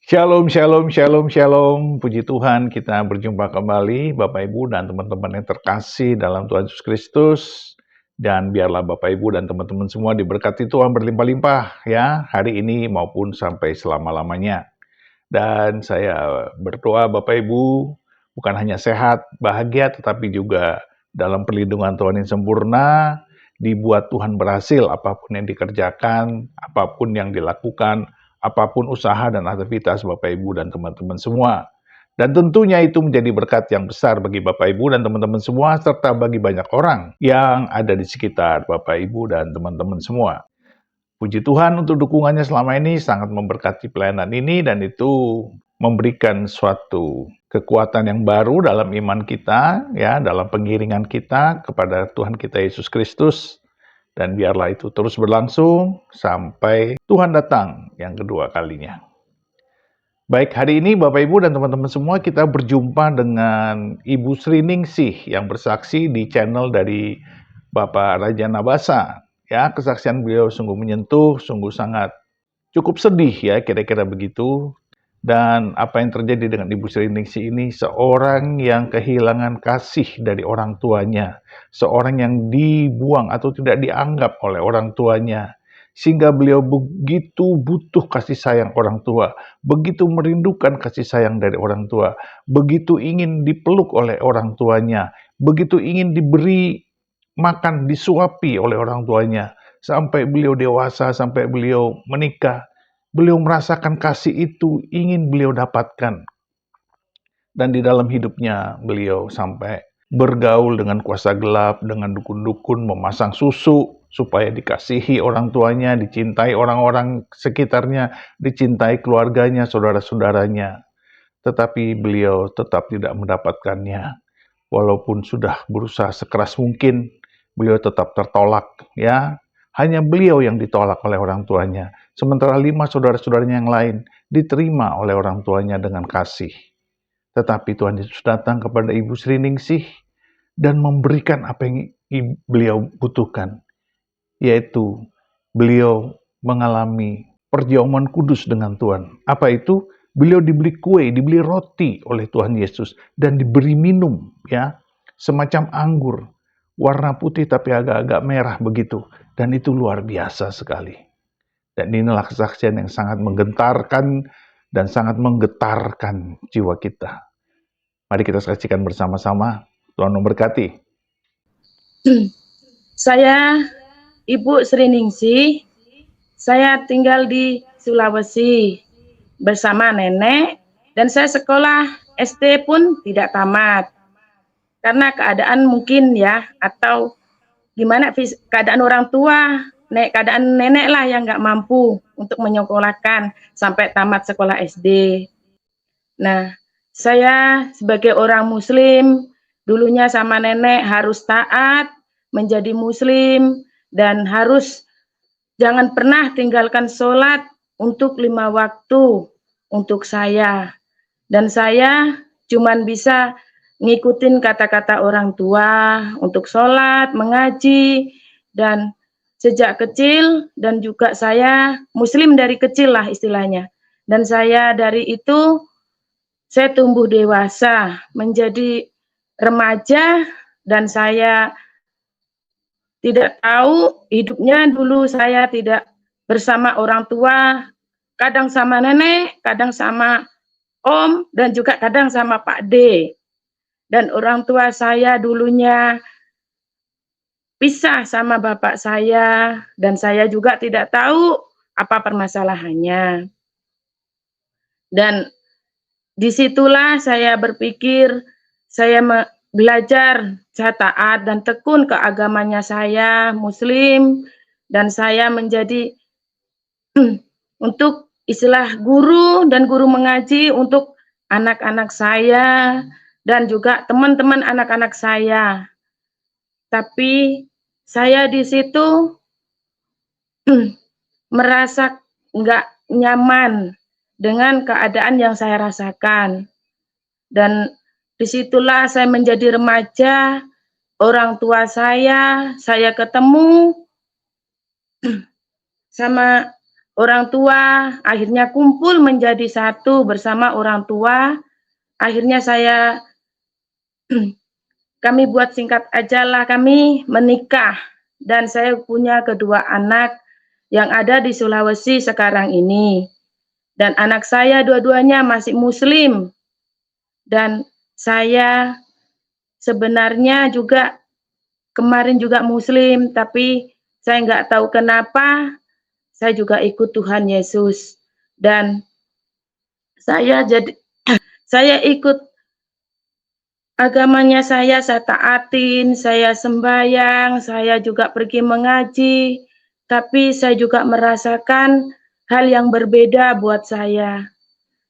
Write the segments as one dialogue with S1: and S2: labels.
S1: Shalom, shalom, shalom, shalom. Puji Tuhan, kita berjumpa kembali, Bapak Ibu dan teman-teman yang terkasih dalam Tuhan Yesus Kristus. Dan biarlah Bapak Ibu dan teman-teman semua diberkati Tuhan berlimpah-limpah ya, hari ini maupun sampai selama-lamanya. Dan saya berdoa Bapak Ibu bukan hanya sehat, bahagia, tetapi juga dalam perlindungan Tuhan yang sempurna, dibuat Tuhan berhasil apapun yang dikerjakan, apapun yang dilakukan, apapun usaha dan aktivitas Bapak Ibu dan teman-teman semua. Dan tentunya itu menjadi berkat yang besar bagi Bapak Ibu dan teman-teman semua, serta bagi banyak orang yang ada di sekitar Bapak Ibu dan teman-teman semua. Puji Tuhan untuk dukungannya selama ini sangat memberkati pelayanan ini dan itu memberikan suatu kekuatan yang baru dalam iman kita, ya, dalam pengiringan kita kepada Tuhan kita Yesus Kristus. Dan biarlah itu terus berlangsung sampai Tuhan datang yang kedua kalinya. Baik, hari ini Bapak Ibu dan teman-teman semua kita berjumpa dengan Ibu Sri Ningsih yang bersaksi di channel dari Bapak Raja Nabasa. Ya, kesaksian beliau sungguh menyentuh, sungguh sangat cukup sedih ya, kira-kira begitu. Dan apa yang terjadi dengan Ibu Sri Ningsih ini, seorang yang kehilangan kasih dari orang tuanya, seorang yang dibuang atau tidak dianggap oleh orang tuanya, sehingga beliau begitu butuh kasih sayang orang tua, begitu merindukan kasih sayang dari orang tua, begitu ingin dipeluk oleh orang tuanya, begitu ingin diberi makan, disuapi oleh orang tuanya, sampai beliau dewasa, sampai beliau menikah. Beliau merasakan kasih itu ingin beliau dapatkan. Dan di dalam hidupnya beliau sampai bergaul dengan kuasa gelap, dengan dukun-dukun, memasang susu supaya dikasihi orang tuanya, dicintai orang-orang sekitarnya, dicintai keluarganya, saudara-saudaranya. Tetapi beliau tetap tidak mendapatkannya. Walaupun sudah berusaha sekeras mungkin, beliau tetap tertolak, ya. Hanya beliau yang ditolak oleh orang tuanya. Sementara 5 saudara-saudaranya yang lain diterima oleh orang tuanya dengan kasih. Tetapi Tuhan Yesus datang kepada Ibu Sri Ningsih dan memberikan apa yang beliau butuhkan, yaitu beliau mengalami perjamuan kudus dengan Tuhan. Apa itu? Beliau diberi kue, diberi roti oleh Tuhan Yesus dan diberi minum, ya, semacam anggur warna putih tapi agak-agak merah begitu, dan itu luar biasa sekali. Dan inilah kesaksian yang sangat menggentarkan dan sangat menggetarkan jiwa kita. Mari kita saksikan bersama-sama. Tuhan memberkati.
S2: Saya Ibu Sri Ningsih. Saya tinggal di Sulawesi bersama nenek, dan saya sekolah SD pun tidak tamat. Karena keadaan mungkin ya, atau gimana keadaan orang tua, keadaan nenek lah yang nggak mampu untuk menyekolahkan sampai tamat sekolah SD. Nah, saya sebagai orang Muslim, dulunya sama nenek harus taat, menjadi Muslim, dan harus jangan pernah tinggalkan sholat untuk 5 waktu untuk saya. Dan saya cuman bisa ngikutin kata-kata orang tua untuk sholat, mengaji, dan sejak kecil, dan juga saya Muslim dari kecil lah istilahnya. Dan saya dari itu, saya tumbuh dewasa, menjadi remaja, dan saya tidak tahu hidupnya dulu saya tidak bersama orang tua, kadang sama nenek, kadang sama om, dan juga kadang sama Pak D. Dan orang tua saya dulunya pisah sama bapak saya, dan saya juga tidak tahu apa permasalahannya. Dan disitulah saya berpikir, saya belajar, saya taat dan tekun ke agamanya saya, Muslim, dan saya menjadi untuk istilah guru dan guru mengaji untuk anak-anak saya dan juga teman-teman anak-anak saya. Tapi saya di situ merasa nggak nyaman dengan keadaan yang saya rasakan. Dan disitulah saya menjadi remaja, orang tua saya ketemu sama orang tua akhirnya kumpul menjadi satu bersama orang tua. Akhirnya kami buat singkat aja lah, kami menikah dan saya punya kedua anak yang ada di Sulawesi sekarang ini. Dan anak saya dua-duanya masih Muslim. Dan saya sebenarnya juga kemarin juga Muslim, tapi saya nggak tahu kenapa saya juga ikut Tuhan Yesus. Dan saya ikut agamanya, saya taatin, saya sembahyang, saya juga pergi mengaji, tapi saya juga merasakan hal yang berbeda buat saya.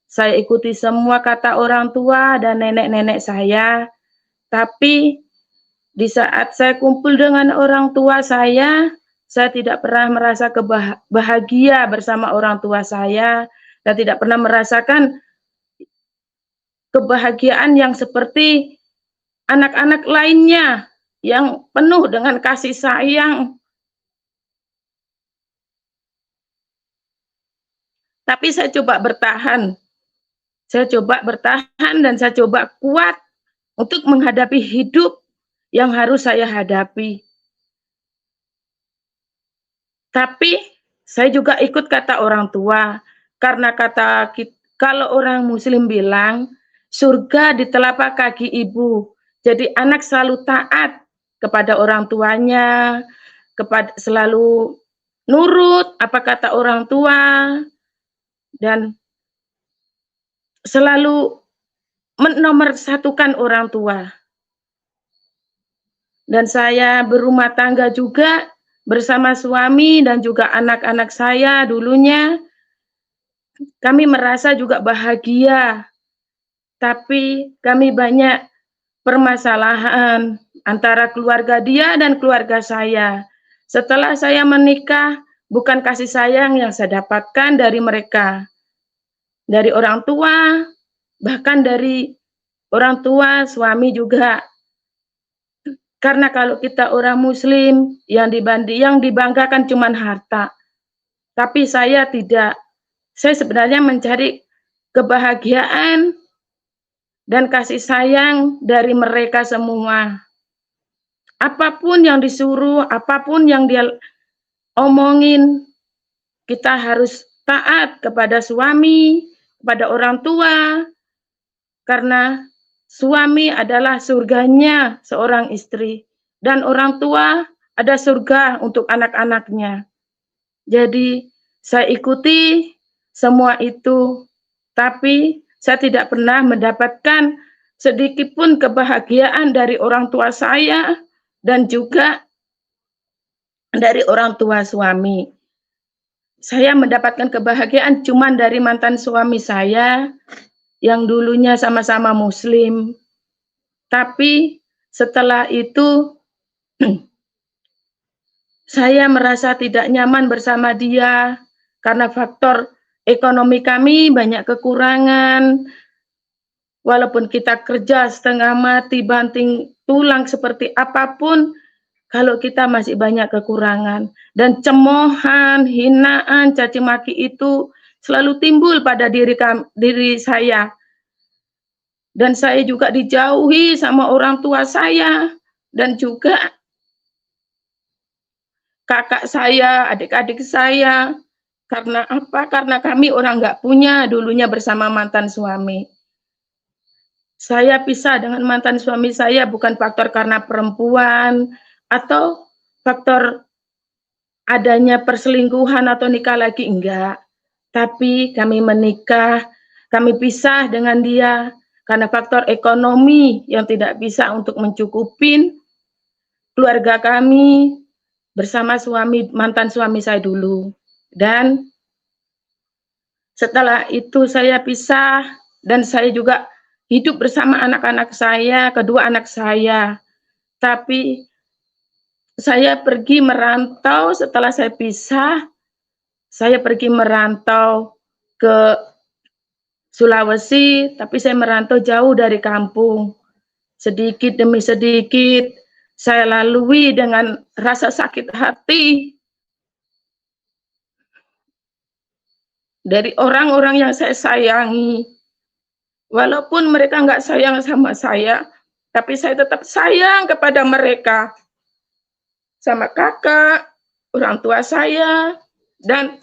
S2: Saya ikuti semua kata orang tua dan nenek-nenek saya, tapi di saat saya kumpul dengan orang tua saya tidak pernah merasa bahagia bersama orang tua saya, dan tidak pernah merasakan kebahagiaan yang seperti anak-anak lainnya yang penuh dengan kasih sayang. Tapi saya coba bertahan. Saya coba bertahan dan saya coba kuat untuk menghadapi hidup yang harus saya hadapi. Tapi saya juga ikut kata orang tua, karena kalau orang Muslim bilang surga di telapak kaki ibu. Jadi anak selalu taat kepada orang tuanya, selalu nurut apa kata orang tua, dan selalu menomorsatukan orang tua. Dan saya berumah tangga juga bersama suami dan juga anak-anak saya dulunya. Kami merasa juga bahagia, tapi kami banyak permasalahan antara keluarga dia dan keluarga saya. Setelah saya menikah, bukan kasih sayang yang saya dapatkan dari mereka, dari orang tua, bahkan dari orang tua suami juga. Karena kalau kita orang Muslim, yang dibanggakan cuma harta. Tapi saya tidak. Saya sebenarnya mencari kebahagiaan dan kasih sayang dari mereka semua. Apapun yang disuruh, apapun yang dia omongin, kita harus taat kepada suami, kepada orang tua, karena suami adalah surganya seorang istri, dan orang tua ada surga untuk anak-anaknya. Jadi saya ikuti semua itu, tapi saya tidak pernah mendapatkan sedikit pun kebahagiaan dari orang tua saya dan juga dari orang tua suami. Saya mendapatkan kebahagiaan cuma dari mantan suami saya yang dulunya sama-sama Muslim. Tapi setelah itu saya merasa tidak nyaman bersama dia karena faktor ekonomi kami banyak kekurangan. Walaupun kita kerja setengah mati, banting tulang seperti apapun, kalau kita masih banyak kekurangan. Dan cemoohan, hinaan, caci maki itu selalu timbul pada diri saya. Dan saya juga dijauhi sama orang tua saya, dan juga kakak saya, adik-adik saya. Karena apa? Karena kami orang nggak punya dulunya bersama mantan suami. Saya pisah dengan mantan suami saya bukan faktor karena perempuan atau faktor adanya perselingkuhan atau nikah lagi, enggak. Tapi kami menikah, kami pisah dengan dia karena faktor ekonomi yang tidak bisa untuk mencukupin keluarga kami bersama mantan suami saya dulu. Dan setelah itu saya pisah dan saya juga hidup bersama anak-anak saya, kedua anak saya. Tapi saya pergi merantau setelah saya pisah, saya pergi merantau ke Sulawesi, tapi saya merantau jauh dari kampung. Sedikit demi sedikit saya lalui dengan rasa sakit hati. dari orang-orang yang saya sayangi. Walaupun mereka nggak sayang sama saya, tapi saya tetap sayang kepada mereka. Sama kakak, orang tua saya, dan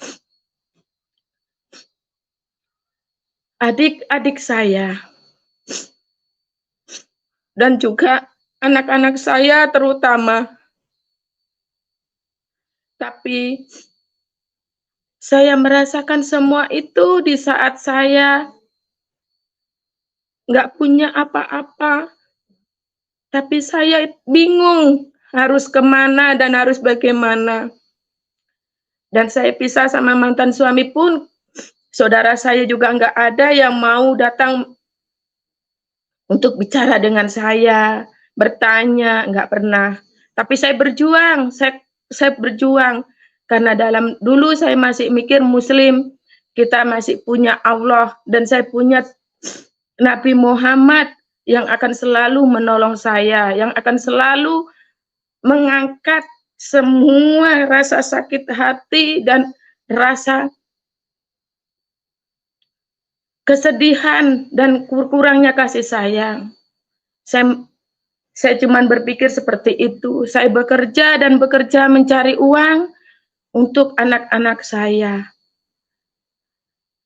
S2: adik-adik saya. Dan juga anak-anak saya terutama. Tapi saya merasakan semua itu di saat saya nggak punya apa-apa, tapi saya bingung harus kemana dan harus bagaimana. Dan saya pisah sama mantan suami pun, saudara saya juga nggak ada yang mau datang untuk bicara dengan saya, bertanya, nggak pernah. Tapi saya berjuang, saya berjuang karena dulu saya masih mikir Muslim, kita masih punya Allah dan saya punya Nabi Muhammad yang akan selalu menolong saya, yang akan selalu mengangkat semua rasa sakit hati dan rasa kesedihan dan kurangnya kasih sayang. Saya cuma berpikir seperti itu. Saya bekerja dan bekerja mencari uang untuk anak-anak saya,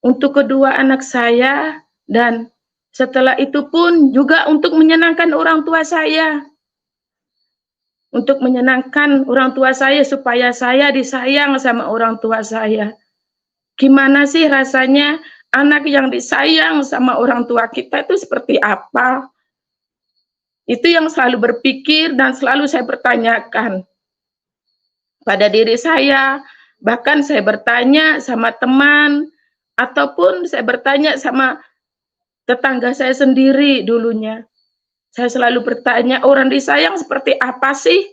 S2: untuk kedua anak saya, dan setelah itu pun juga untuk menyenangkan orang tua saya. Untuk menyenangkan orang tua saya supaya saya disayang sama orang tua saya. Gimana sih rasanya anak yang disayang sama orang tua kita itu seperti apa? Itu yang selalu berpikir dan selalu saya pertanyakan pada diri saya. Bahkan saya bertanya sama teman, ataupun saya bertanya sama tetangga saya sendiri dulunya. Saya selalu bertanya, orang disayang seperti apa sih?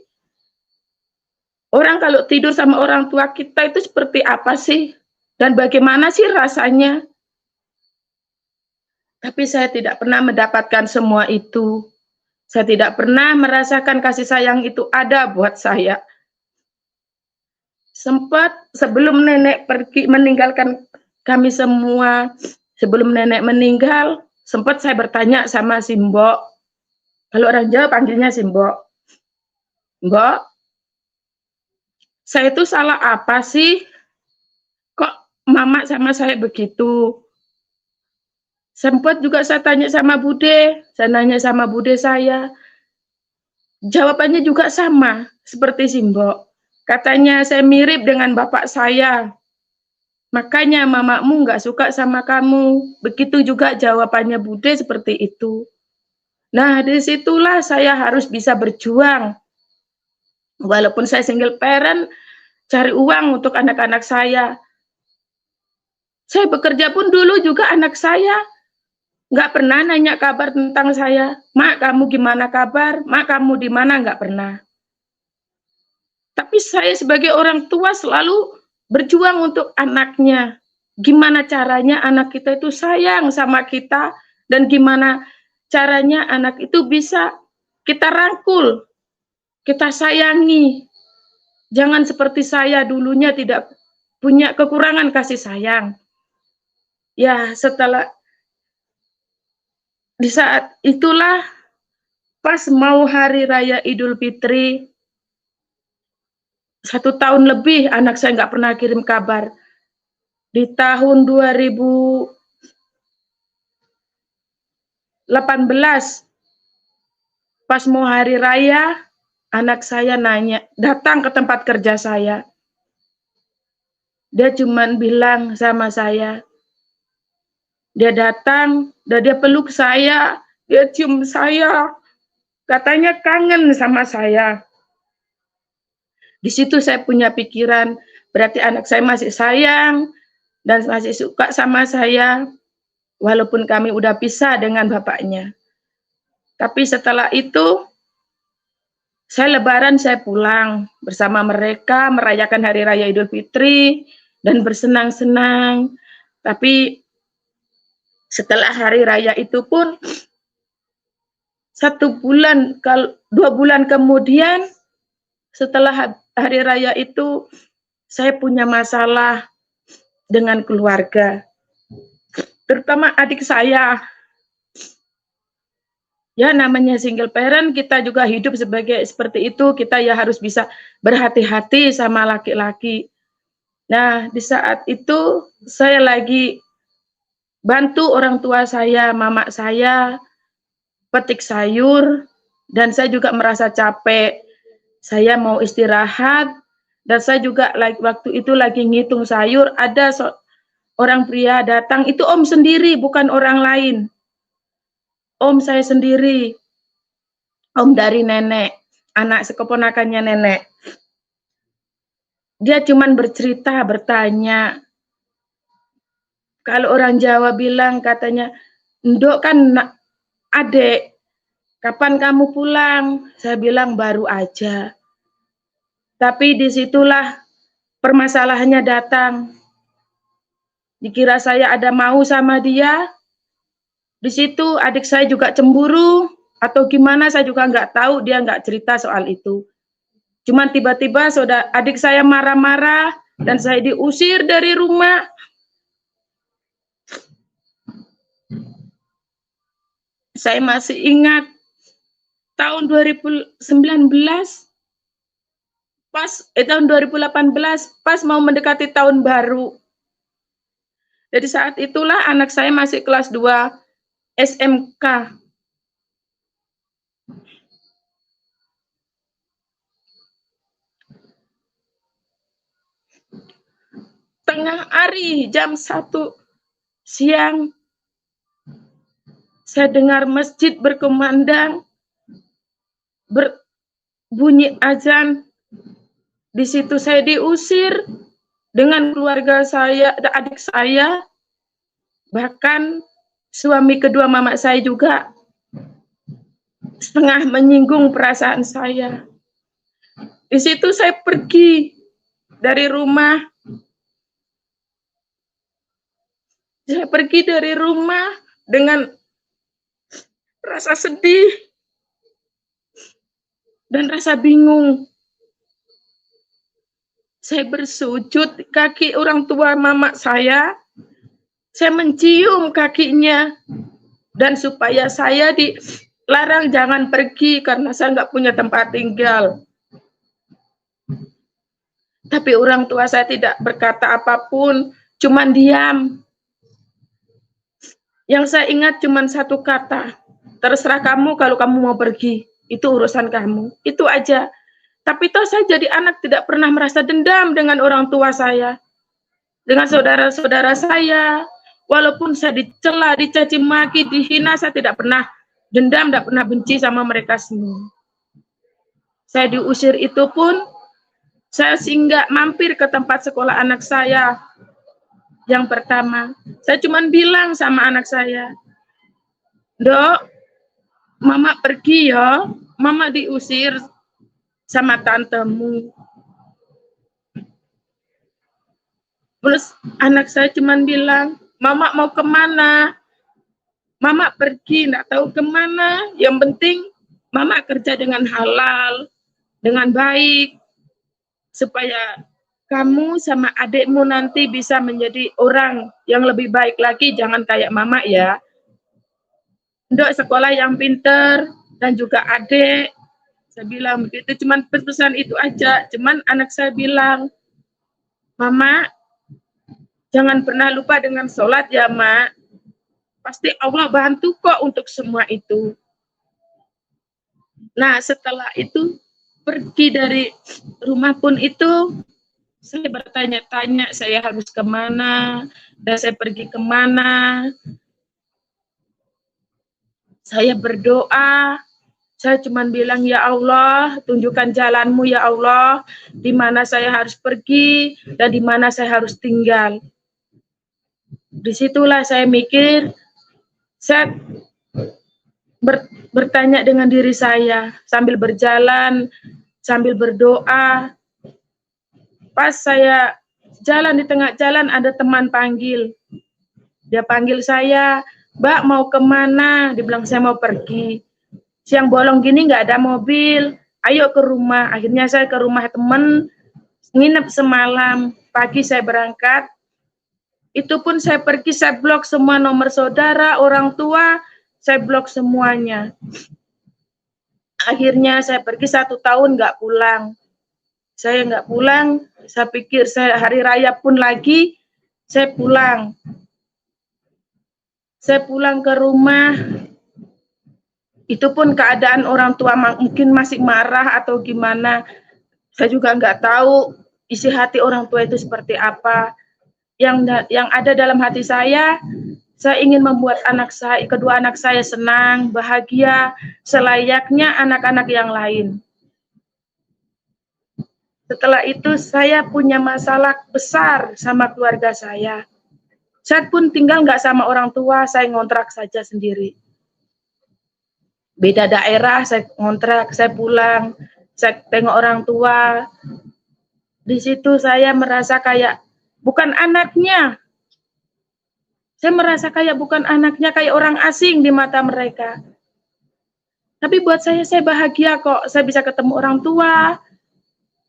S2: Orang kalau tidur sama orang tua kita itu seperti apa sih? Dan bagaimana sih rasanya? Tapi saya tidak pernah mendapatkan semua itu. Saya tidak pernah merasakan kasih sayang itu ada buat saya. Sempat sebelum nenek pergi meninggalkan kami semua, sebelum nenek meninggal, sempat saya bertanya sama si Mbok. Kalau orang Jawa panggilnya si Mbok. Mbok, saya itu salah apa sih? Kok mama sama saya begitu? Sempat juga saya tanya sama Bude, saya nanya sama Bude saya. Jawabannya juga sama, seperti si Mbok. Katanya saya mirip dengan bapak saya. Makanya mamamu nggak suka sama kamu. Begitu juga jawabannya Bude seperti itu. Nah, disitulah saya harus bisa berjuang. Walaupun saya single parent, cari uang untuk anak-anak saya. Saya bekerja pun dulu juga anak saya nggak pernah nanya kabar tentang saya. Mak, kamu gimana kabar? Mak, kamu di mana? Nggak pernah. Tapi saya sebagai orang tua selalu berjuang untuk anaknya. Gimana caranya anak kita itu sayang sama kita, dan gimana caranya anak itu bisa kita rangkul, kita sayangi. Jangan seperti saya dulunya tidak punya kekurangan kasih sayang. Ya, setelah di saat itulah pas mau hari raya Idul Fitri, 1 tahun lebih anak saya nggak pernah kirim kabar. Di tahun 2018, pas mau hari raya, anak saya nanya, datang ke tempat kerja saya. Dia cuman bilang sama saya, dia datang, dan dia peluk saya, dia cium saya, katanya kangen sama saya. Di situ saya punya pikiran, berarti anak saya masih sayang dan masih suka sama saya, walaupun kami udah pisah dengan bapaknya. Tapi setelah itu, saya Lebaran saya pulang bersama mereka, merayakan Hari Raya Idul Fitri dan bersenang-senang. Tapi setelah Hari Raya itu pun 2 bulan kemudian, setelah Hari Raya itu, saya punya masalah. dengan keluarga, terutama adik saya. Ya namanya single parent, kita juga hidup seperti itu, kita ya harus bisa berhati-hati sama laki-laki. Nah, di saat itu saya lagi bantu orang tua saya, mama saya, petik sayur, dan saya juga merasa capek. Saya mau istirahat, dan saya juga waktu itu lagi ngitung sayur, ada orang pria datang, itu om sendiri, bukan orang lain. Om saya sendiri, om dari nenek, anak sekeponakannya nenek. Dia cuman bercerita, bertanya. Kalau orang Jawa bilang katanya, "Ndok kan adek, kapan kamu pulang?" Saya bilang baru aja. Tapi disitulah permasalahannya datang. Dikira saya ada mau sama dia. Di situ adik saya juga cemburu atau gimana saya juga nggak tahu, dia nggak cerita soal itu. Cuman tiba-tiba adik saya marah-marah dan saya diusir dari rumah. Saya masih ingat tahun 2019 tahun 2018 pas mau mendekati tahun baru. Jadi saat itulah anak saya masih kelas 2 SMK. Tengah hari jam 1 siang saya dengar masjid berkumandang, berbunyi azan. Di situ saya diusir dengan keluarga saya, adik saya, bahkan suami kedua mama saya juga setengah menyinggung perasaan saya. Di situ saya pergi dari rumah. Saya pergi dari rumah dengan rasa sedih dan rasa bingung. Saya bersujud di kaki orang tua mama saya mencium kakinya, dan supaya saya dilarang jangan pergi karena saya nggak punya tempat tinggal. Tapi orang tua saya tidak berkata apapun, cuman diam. Yang saya ingat cuman satu kata, terserah kamu kalau kamu mau pergi, itu urusan kamu, itu aja. Tapi toh saya jadi anak tidak pernah merasa dendam dengan orang tua saya, dengan saudara-saudara saya. Walaupun saya dicela, dicaci maki, dihina, saya tidak pernah dendam, tidak pernah benci sama mereka semua. Saya diusir itu pun, saya singgah mampir ke tempat sekolah anak saya. Yang pertama, saya cuma bilang sama anak saya, "Dok, mama pergi ya, mama diusir sama tantemu." Terus anak saya cuma bilang, "Mama mau kemana?" Mama pergi, nggak tahu kemana. Yang penting mama kerja dengan halal, dengan baik, supaya kamu sama adikmu nanti bisa menjadi orang yang lebih baik lagi, jangan kayak mama ya. Untuk sekolah yang pinter dan juga adik. Saya bilang begitu, cuman pesan itu aja. Cuman anak saya bilang, "Mama, jangan pernah lupa dengan sholat ya, Mak. Pasti Allah bantu kok untuk semua itu." Nah, setelah itu pergi dari rumah pun itu, saya bertanya-tanya saya harus kemana, dan saya pergi kemana. Saya berdoa, saya cuma bilang, "Ya Allah, tunjukkan jalanmu ya Allah, di mana saya harus pergi dan di mana saya harus tinggal." Disitulah saya mikir, saya bertanya dengan diri saya, sambil berjalan, sambil berdoa. Pas saya jalan, di tengah jalan ada teman panggil. Dia panggil saya, "Mbak mau kemana?" Dibilang, "Saya mau pergi. Siang bolong gini nggak ada mobil, ayo ke rumah." Akhirnya saya ke rumah teman, nginep semalam. Pagi saya berangkat. Itu pun saya pergi, saya blok semua nomor saudara, orang tua, saya blok semuanya. Akhirnya saya pergi 1 tahun nggak pulang. Saya nggak pulang, saya pikir saya hari raya pun lagi, saya pulang. Saya pulang ke rumah, itu pun keadaan orang tua mungkin masih marah atau gimana. Saya juga nggak tahu isi hati orang tua itu seperti apa. Yang ada dalam hati saya ingin membuat kedua anak saya senang, bahagia, selayaknya anak-anak yang lain. Setelah itu saya punya masalah besar sama keluarga saya. Saya pun tinggal nggak sama orang tua, saya ngontrak saja sendiri. Beda daerah, saya ngontrak, saya pulang, saya tengok orang tua. Di situ saya merasa kayak bukan anaknya. Saya merasa kayak bukan anaknya, kayak orang asing di mata mereka. Tapi buat saya bahagia kok. Saya bisa ketemu orang tua,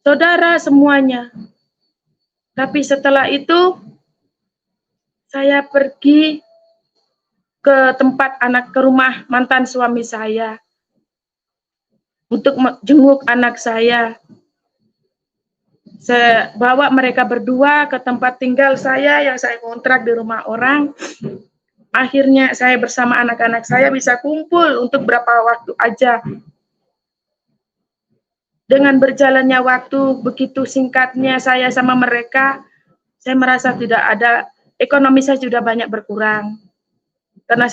S2: saudara, semuanya. Tapi setelah itu, saya pergi ke ke rumah mantan suami saya. Untuk jenguk anak saya. Saya bawa mereka berdua ke tempat tinggal saya yang saya kontrak di rumah orang. Akhirnya saya bersama anak-anak saya bisa kumpul untuk berapa waktu aja. Dengan berjalannya waktu begitu singkatnya saya sama mereka, saya merasa tidak ada, ekonomi saya sudah banyak berkurang. Karena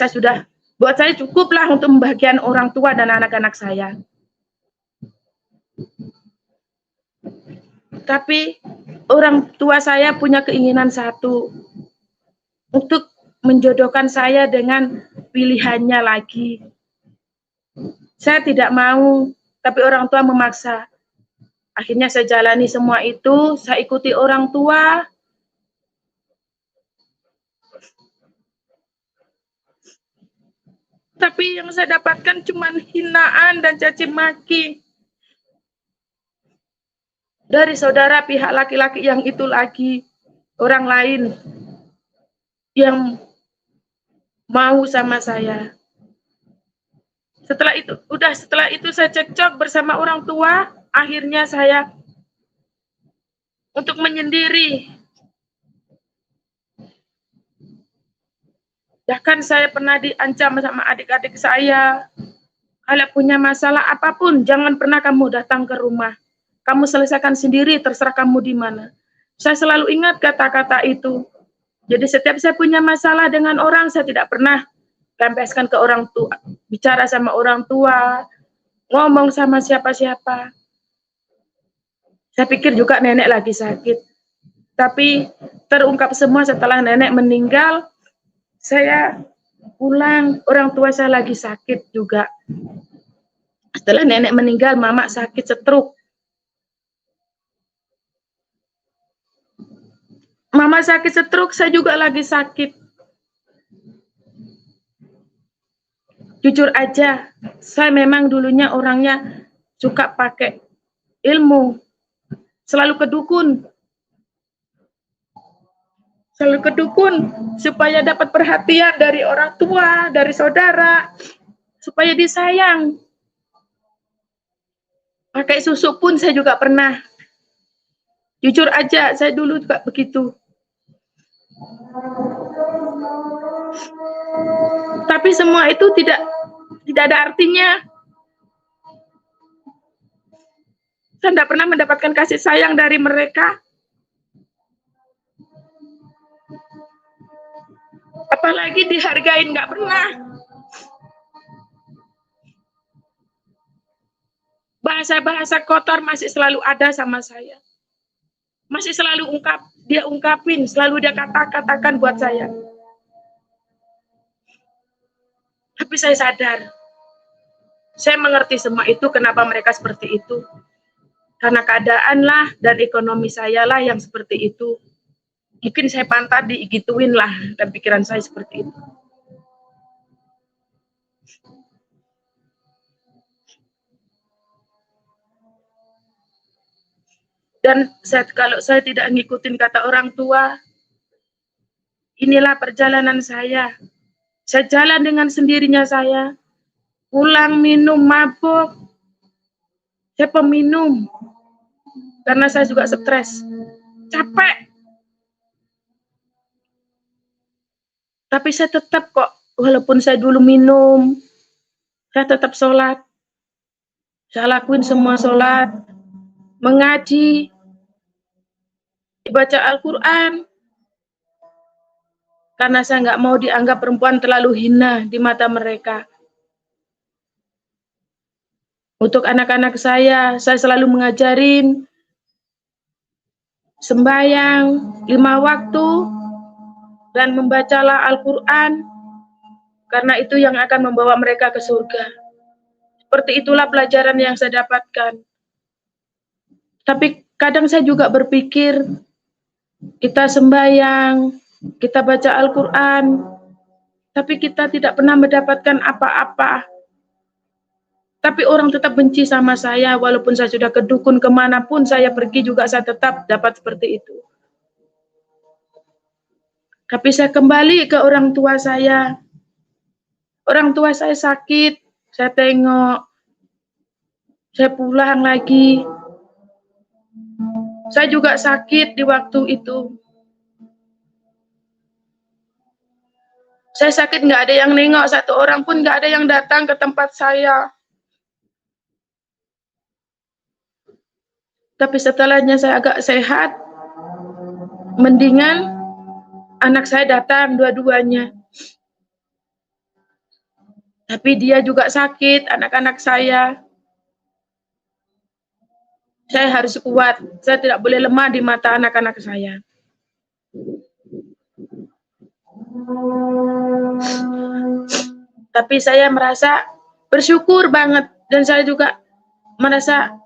S2: buat saya cukuplah untuk membahagiakan orang tua dan anak-anak saya. Tapi orang tua saya punya keinginan satu, untuk menjodohkan saya dengan pilihannya lagi. Saya tidak mau, tapi orang tua memaksa. Akhirnya saya jalani semua itu, saya ikuti orang tua. Tapi yang saya dapatkan cuma hinaan dan caci maki. Dari saudara pihak laki-laki yang itu lagi, orang lain yang mau sama saya. Setelah itu saya cekcok bersama orang tua, akhirnya saya untuk menyendiri. Bahkan saya pernah diancam sama adik-adik saya, kalau punya masalah apapun, jangan pernah kamu datang ke rumah. Kamu selesaikan sendiri, terserah kamu di mana. Saya selalu ingat kata-kata itu. Jadi setiap saya punya masalah dengan orang, saya tidak pernah lampiaskan ke orang tua, bicara sama orang tua, ngomong sama siapa-siapa. Saya pikir juga nenek lagi sakit. Tapi terungkap semua setelah nenek meninggal, saya pulang, orang tua saya lagi sakit juga. Setelah nenek meninggal, mama sakit stroke. Mama sakit stroke, saya juga lagi sakit. Jujur aja, saya memang dulunya orangnya suka pakai ilmu, selalu ke dukun. Selalu ke dukun, supaya dapat perhatian dari orang tua, dari saudara, supaya disayang. Pakai susu pun saya juga pernah. Jujur aja, saya dulu juga begitu. Tapi semua itu tidak ada artinya. Saya tidak pernah mendapatkan kasih sayang dari mereka. Apalagi dihargain, nggak pernah. Bahasa-bahasa kotor masih selalu ada sama saya. Masih selalu dia ungkapin, selalu dia katakan buat saya. Tapi saya sadar, saya mengerti semua itu, kenapa mereka seperti itu. Karena keadaan lah dan ekonomi saya lah yang seperti itu. Mungkin saya pantas digituin lah, dan pikiran saya seperti itu. Dan kalau saya tidak ngikutin kata orang tua, inilah perjalanan saya. Saya jalan dengan sendirinya saya. Pulang minum, mabuk. Saya peminum. Karena saya juga stres. Capek. Tapi saya tetap kok, walaupun saya dulu minum, saya tetap sholat. Saya lakuin semua sholat, mengaji, baca Al-Quran. Karena saya nggak mau dianggap perempuan terlalu hina di mata mereka. Untuk anak-anak saya selalu mengajarin sembahyang 5 waktu dan membacalah Al-Quran, karena itu yang akan membawa mereka ke surga. Seperti itulah pelajaran yang saya dapatkan. Tapi kadang saya juga berpikir, kita sembahyang, kita baca Al-Quran, tapi kita tidak pernah mendapatkan apa-apa. Tapi orang tetap benci sama saya, walaupun saya sudah ke dukun kemanapun saya pergi juga saya tetap dapat seperti itu. Tapi saya kembali ke orang tua saya. Orang tua saya sakit, saya tengok, saya pulang lagi. Saya juga sakit di waktu itu. Saya sakit, nggak ada yang nengok, satu orang pun nggak ada yang datang ke tempat saya. Tapi setelahnya saya agak sehat, mendingan anak saya datang dua-duanya. Tapi dia juga sakit, anak-anak saya. Saya harus kuat, saya tidak boleh lemah di mata anak-anak saya. Tapi saya merasa bersyukur banget, dan saya juga merasa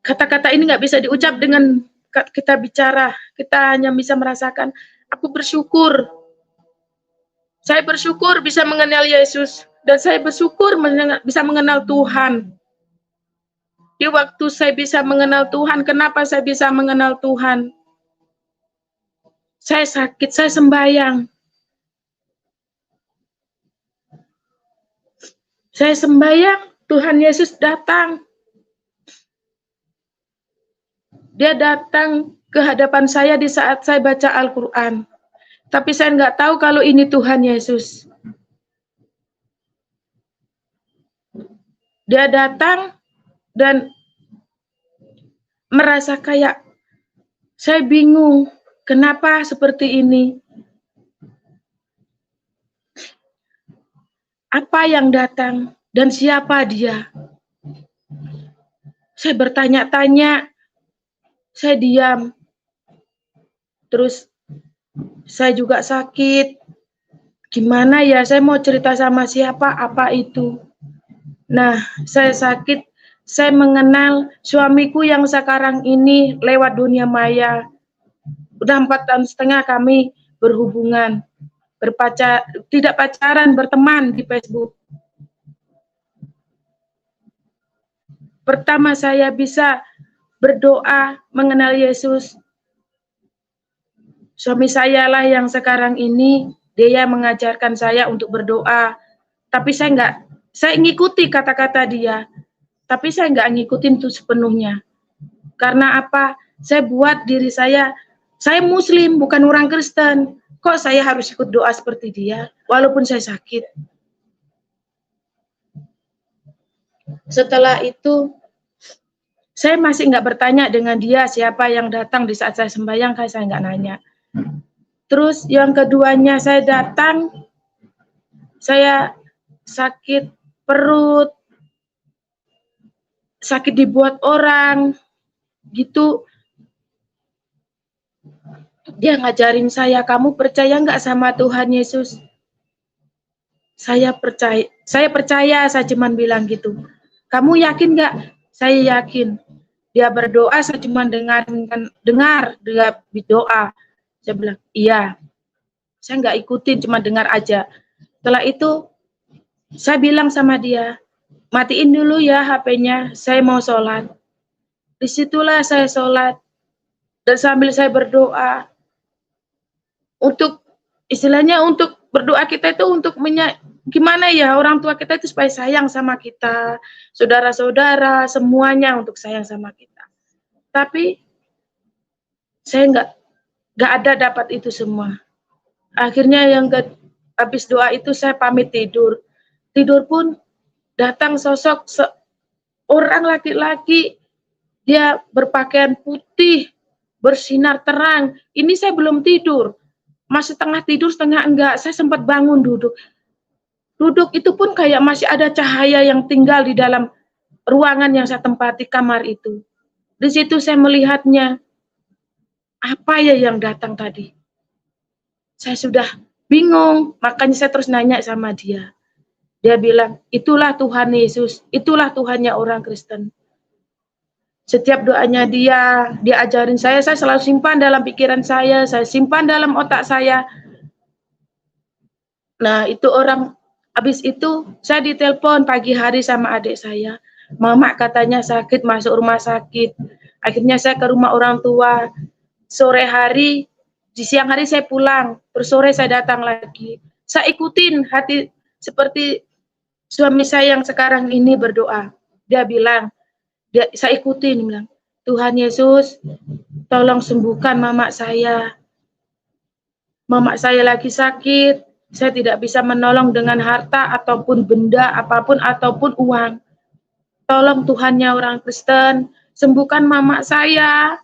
S2: kata-kata ini nggak bisa diucap dengan kita bicara, kita hanya bisa merasakan, aku bersyukur. Saya bersyukur bisa mengenal Yesus, dan saya bersyukur bisa mengenal Tuhan. Di waktu saya bisa mengenal Tuhan, kenapa saya bisa mengenal Tuhan? Saya sakit, saya sembahyang. Saya sembahyang, Tuhan Yesus datang. Dia datang ke hadapan saya di saat saya baca Al-Quran. Tapi saya nggak tahu kalau ini Tuhan Yesus. Dia datang dan merasa kayak, saya bingung, kenapa seperti ini? Apa yang datang dan siapa dia? Saya bertanya-tanya, saya diam. Terus saya juga sakit. Gimana ya, saya mau cerita sama siapa, apa itu? Nah, saya sakit, saya mengenal suamiku yang sekarang ini lewat dunia maya. Udah 4,5 tahun kami berhubungan, tidak pacaran, berteman di Facebook. Pertama saya bisa berdoa mengenal Yesus, suami saya lah yang sekarang ini, dia mengajarkan saya untuk berdoa. Tapi saya ngikuti kata-kata dia, tapi saya nggak ngikutin itu sepenuhnya. Karena apa? Saya buat diri saya Muslim, bukan orang Kristen. Kok saya harus ikut doa seperti dia, walaupun saya sakit? Setelah itu, saya masih nggak bertanya dengan dia siapa yang datang di saat saya sembahyang, saya nggak nanya. Terus yang keduanya saya datang, saya sakit perut, sakit dibuat orang, gitu. Dia ngajarin saya, kamu percaya nggak sama Tuhan Yesus? Saya percaya, saya cuman bilang gitu. Kamu yakin nggak? Saya yakin. Dia berdoa, saya cuma dengar dia doa. Saya bilang, iya. Saya nggak ikutin, cuma dengar aja. Setelah itu, saya bilang sama dia, matiin dulu ya HP-nya, saya mau sholat. Disitulah saya sholat, dan sambil saya berdoa, untuk istilahnya untuk berdoa kita itu untuk gimana ya orang tua kita itu supaya sayang sama kita, saudara-saudara semuanya untuk sayang sama kita. Tapi saya nggak ada dapat itu semua. Akhirnya habis doa itu saya pamit tidur. Tidur pun datang sosok seorang laki-laki, dia berpakaian putih, bersinar terang. Ini saya belum tidur. Masih tengah tidur, setengah enggak. Saya sempat bangun duduk. Duduk itu pun kayak masih ada cahaya yang tinggal di dalam ruangan yang saya tempati, kamar itu. Di situ saya melihatnya. Apa ya yang datang tadi? Saya sudah bingung, makanya saya terus nanya sama dia. Dia bilang, itulah Tuhan Yesus, itulah Tuhannya orang Kristen. Setiap doanya dia ajarin saya selalu simpan dalam pikiran saya simpan dalam otak saya. Nah, itu habis itu saya ditelepon pagi hari sama adik saya. Mama katanya sakit, masuk rumah sakit. Akhirnya saya ke rumah orang tua. Sore hari, di siang hari saya pulang, terus sore saya datang lagi. Saya ikutin hati seperti suami saya yang sekarang ini berdoa. Dia bilang, saya ikutin, bilang, Tuhan Yesus, tolong sembuhkan mama saya. Mama saya lagi sakit, saya tidak bisa menolong dengan harta ataupun benda apapun ataupun uang. Tolong Tuhannya orang Kristen, sembuhkan mama saya.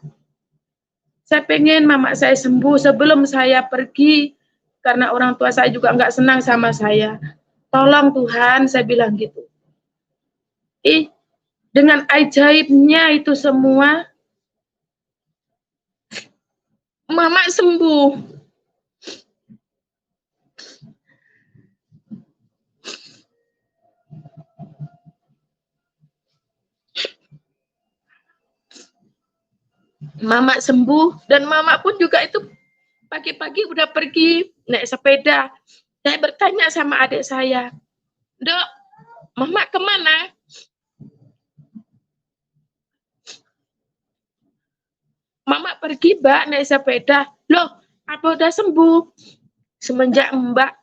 S2: Saya pengen mama saya sembuh sebelum saya pergi, karena orang tua saya juga nggak senang sama saya. Tolong Tuhan, saya bilang gitu. Dengan ajaibnya itu semua, mama sembuh. Mama sembuh, dan mama pun juga itu pagi-pagi udah pergi naik sepeda. Saya bertanya sama adik saya, Dok, mama kemana? Mama pergi mbak naik sepeda. Loh, apa udah sembuh? Semenjak mbak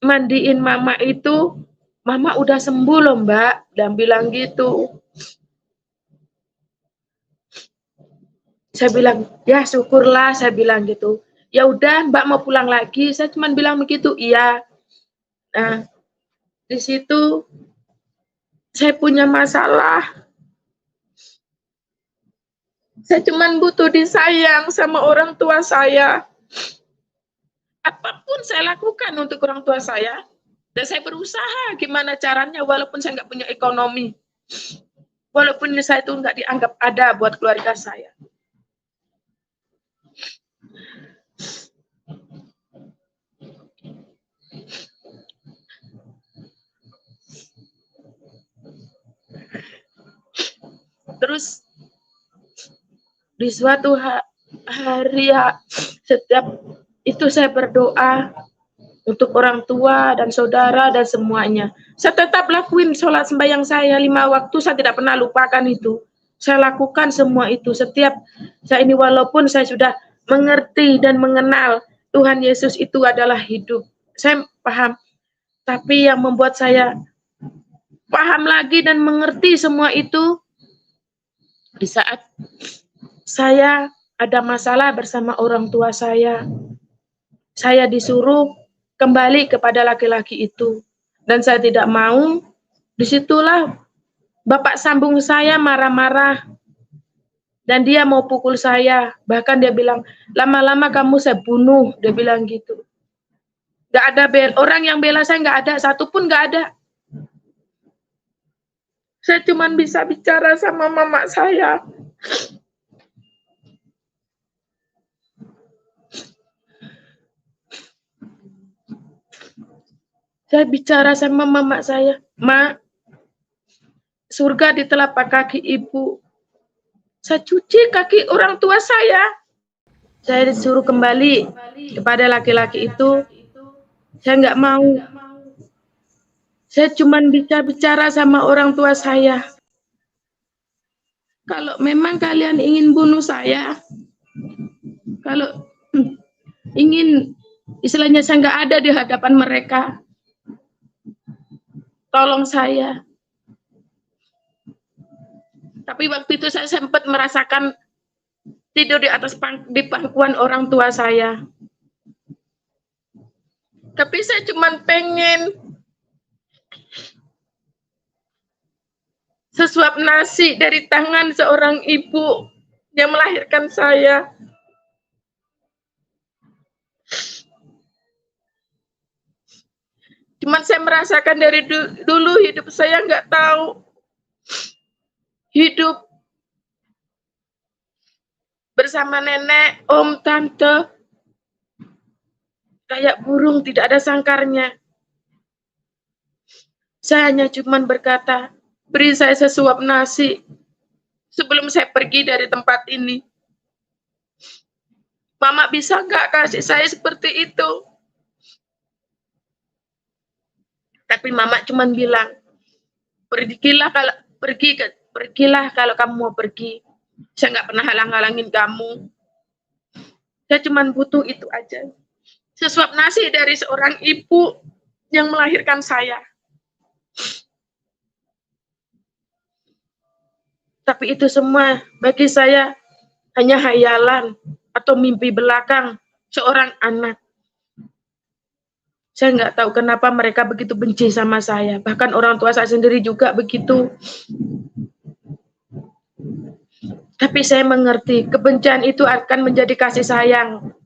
S2: mandiin mama itu, mama udah sembuh loh mbak. Dan bilang gitu. Saya bilang, ya syukurlah, saya bilang gitu. Ya udah, Mbak mau pulang lagi. Saya cuma bilang begitu, iya. Nah, di situ saya punya masalah. Saya cuma butuh disayang sama orang tua saya. Apapun saya lakukan untuk orang tua saya. Dan saya berusaha gimana caranya, walaupun saya nggak punya ekonomi. Walaupun saya itu nggak dianggap ada buat keluarga saya. Terus di suatu hari ya, setiap itu saya berdoa untuk orang tua dan saudara dan semuanya. Saya tetap lakuin sholat sembahyang saya 5 waktu, saya tidak pernah lupakan itu. Saya lakukan semua itu setiap saya ini, walaupun saya sudah mengerti dan mengenal Tuhan Yesus itu adalah hidup. Saya paham, tapi yang membuat saya paham lagi dan mengerti semua itu di saat saya ada masalah bersama orang tua saya disuruh kembali kepada laki-laki itu. Dan saya tidak mau. Disitulah bapak sambung saya marah-marah. Dan dia mau pukul saya. Bahkan dia bilang, lama-lama kamu saya bunuh. Dia bilang gitu. Gak ada orang yang bela saya, gak ada. Satu pun gak ada. Saya cuma bisa bicara sama mama saya. Saya bicara sama mama saya, Ma, surga di telapak kaki ibu. Saya cuci kaki orang tua saya. Saya disuruh kembali kepada laki-laki itu. Saya nggak mau. Saya cuma bisa bicara sama orang tua saya. Kalau memang kalian ingin bunuh saya, kalau ingin istilahnya saya nggak ada di hadapan mereka. Tolong saya. Tapi waktu itu saya sempat merasakan tidur di atas di pangkuan orang tua saya. Tapi saya cuma pengen sesuap nasi dari tangan seorang ibu yang melahirkan saya. Cuman saya merasakan dari dulu hidup saya nggak tahu hidup bersama nenek, om, tante, kayak burung tidak ada sangkarnya. Saya hanya cuman berkata, beri saya sesuap nasi sebelum saya pergi dari tempat ini. Mama bisa nggak kasih saya seperti itu? Tapi mama cuman bilang, pergilah kalau kamu mau pergi. Saya nggak pernah halang-halangin kamu. Saya cuman butuh itu aja. Sesuap nasi dari seorang ibu yang melahirkan saya. Tapi itu semua bagi saya hanya hayalan atau mimpi belakang seorang anak. Saya nggak tahu kenapa mereka begitu benci sama saya. Bahkan orang tua saya sendiri juga begitu. Tapi saya mengerti, kebencian itu akan menjadi kasih sayang.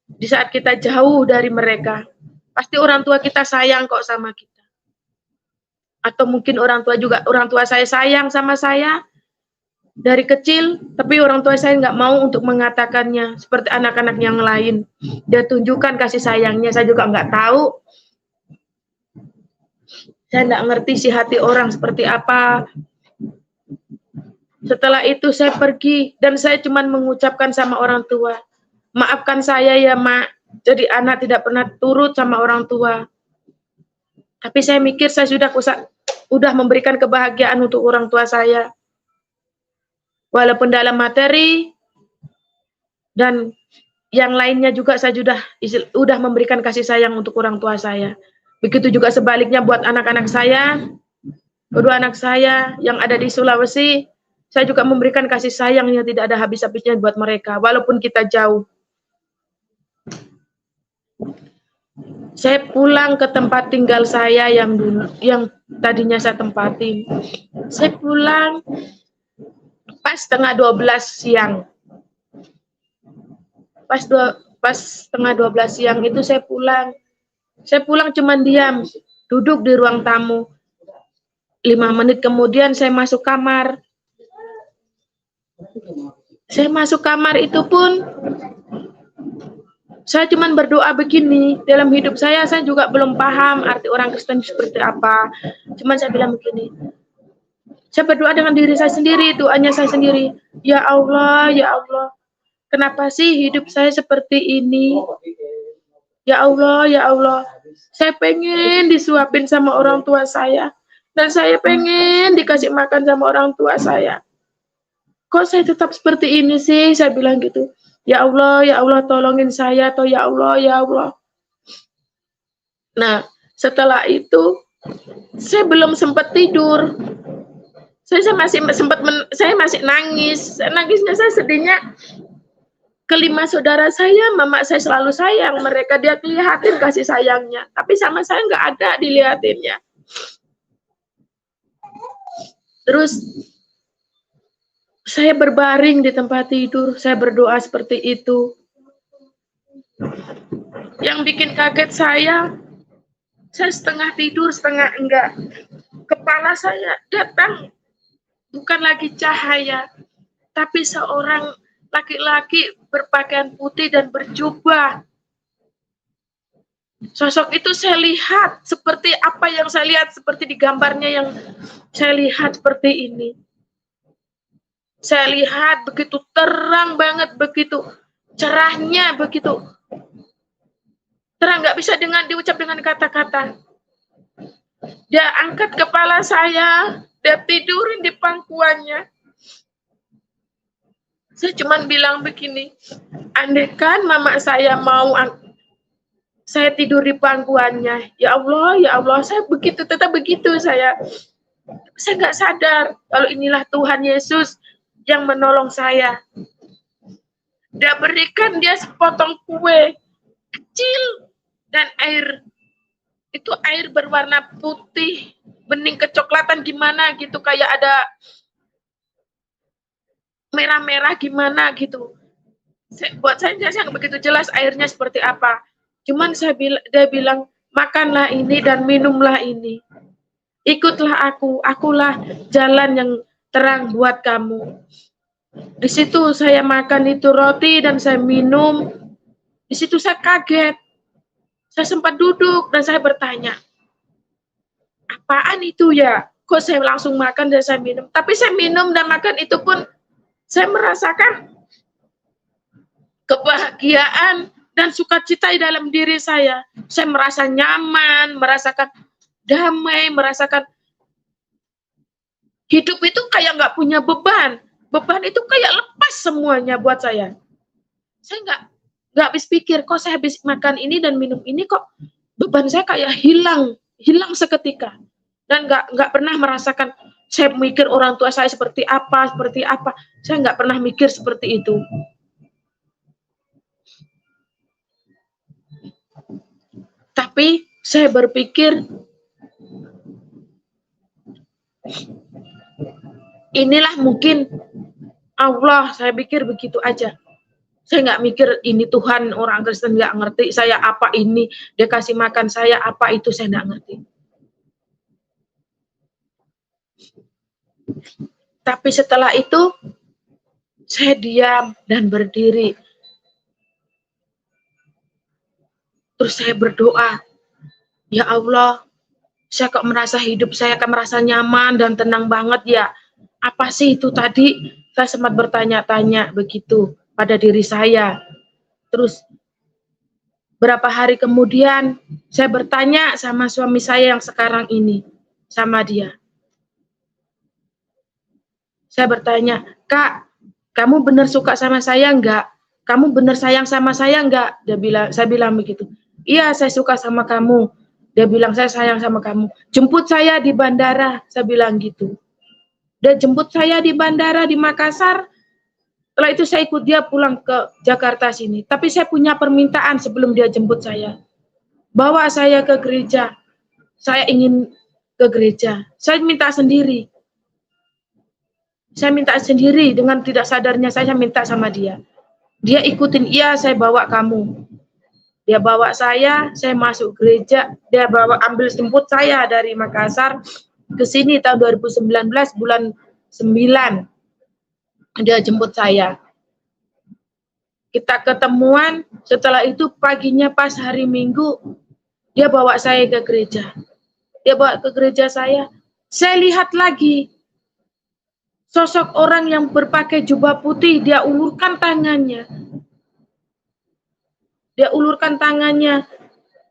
S2: Di saat kita jauh dari mereka, pasti orang tua kita sayang kok sama kita. Atau mungkin orang tua saya sayang sama saya dari kecil, tapi orang tua saya nggak mau untuk mengatakannya seperti anak-anak yang lain. Dia tunjukkan kasih sayangnya, saya juga nggak tahu. Saya nggak ngerti sih hati orang seperti apa. Setelah itu saya pergi dan saya cuma mengucapkan sama orang tua, maafkan saya ya mak, jadi anak tidak pernah turut sama orang tua. Tapi saya mikir saya sudah memberikan kebahagiaan untuk orang tua saya. Walaupun dalam materi dan yang lainnya juga saya sudah memberikan kasih sayang untuk orang tua saya. Begitu juga sebaliknya buat anak-anak saya, kedua anak saya yang ada di Sulawesi, saya juga memberikan kasih sayang yang tidak ada habis-habisnya buat mereka, walaupun kita jauh. Saya pulang ke tempat tinggal saya yang tadinya saya tempatin. Saya pulang pas setengah 12 siang. Pas setengah 12 siang itu saya pulang. Saya pulang cuman diam, duduk di ruang tamu. 5 menit kemudian saya masuk kamar. Saya masuk kamar itu pun saya cuma berdoa begini. Dalam hidup saya juga belum paham arti orang Kristen seperti apa. Cuman saya bilang begini. Saya berdoa dengan diri saya sendiri, doanya saya sendiri. Ya Allah, kenapa sih hidup saya seperti ini? Ya Allah, saya pengen disuapin sama orang tua saya. Dan saya pengen dikasih makan sama orang tua saya. Kok saya tetap seperti ini sih? Saya bilang gitu. Ya Allah, tolongin saya. Atau ya Allah. Nah, setelah itu, saya belum sempat tidur. Saya masih nangis. Nangisnya saya sedihnya. Kelima saudara saya, mama saya selalu sayang. Mereka dia kelihatin kasih sayangnya. Tapi sama saya nggak ada dilihatinnya. Terus, saya berbaring di tempat tidur, saya berdoa seperti itu. Yang bikin kaget saya setengah tidur, setengah enggak. Kepala saya datang, bukan lagi cahaya, tapi seorang laki-laki berpakaian putih dan berjubah. Sosok itu saya lihat seperti apa yang saya lihat, seperti di gambarnya yang saya lihat seperti ini. Saya lihat begitu terang banget, begitu cerahnya, begitu terang, nggak bisa diucap dengan kata-kata. Dia angkat kepala saya, dia tidurin di pangkuannya. Saya cuma bilang begini, Andaikan mama saya mau saya tidur di pangkuannya, ya Allah, saya tetap begitu saya nggak sadar kalau inilah Tuhan Yesus yang menolong saya. Dia berikan dia sepotong kue kecil dan air berwarna putih, bening kecoklatan gimana gitu, kayak ada merah-merah gimana gitu. Buat saya nggak begitu jelas airnya seperti apa. Cuman dia bilang, makanlah ini dan minumlah ini. Ikutlah akulah jalan yang terang buat kamu. Di situ saya makan itu roti dan saya minum. Di situ saya kaget. Saya sempat duduk dan saya bertanya, apaan itu ya? Kok saya langsung makan dan saya minum? Tapi saya minum dan makan itu pun saya merasakan kebahagiaan dan sukacita di dalam diri saya. Saya merasa nyaman, merasakan damai, merasakan hidup itu kayak nggak punya beban. Beban itu kayak lepas semuanya buat saya. Saya nggak habis pikir, kok saya habis makan ini dan minum ini kok beban saya kayak hilang seketika. Dan nggak pernah merasakan saya mikir orang tua saya seperti apa. Saya nggak pernah mikir seperti itu. Tapi saya berpikir, inilah mungkin Allah, saya pikir begitu aja. Saya nggak mikir ini Tuhan, orang Kristen nggak ngerti saya apa ini, dia kasih makan saya apa itu, saya nggak ngerti. Tapi setelah itu, saya diam dan berdiri. Terus saya berdoa, ya Allah, saya kok merasa hidup saya akan merasa nyaman dan tenang banget ya. Apa sih itu tadi? Saya sempat bertanya-tanya begitu pada diri saya. Terus berapa hari kemudian saya bertanya sama suami saya yang sekarang ini, sama dia. Saya bertanya, Kak, kamu benar suka sama saya enggak? Kamu benar sayang sama saya enggak? Saya bilang begitu. Iya, saya suka sama kamu. Dia bilang, saya sayang sama kamu. Jemput saya di bandara, saya bilang gitu. Dia jemput saya di bandara di Makassar. Setelah itu saya ikut dia pulang ke Jakarta sini. Tapi saya punya permintaan sebelum dia jemput saya. Bawa saya ke gereja. Saya ingin ke gereja. Saya minta sendiri. Saya minta sendiri dengan tidak sadarnya saya minta sama dia. Dia ikutin, iya saya bawa kamu. Dia bawa saya masuk gereja. Dia ambil jemput saya dari Makassar ke sini tahun 2019 bulan 9. Dia jemput saya. Kita ketemuan, setelah itu paginya pas hari Minggu, dia bawa saya ke gereja. Dia bawa ke gereja saya lihat lagi sosok orang yang berpakai jubah putih, dia ulurkan tangannya.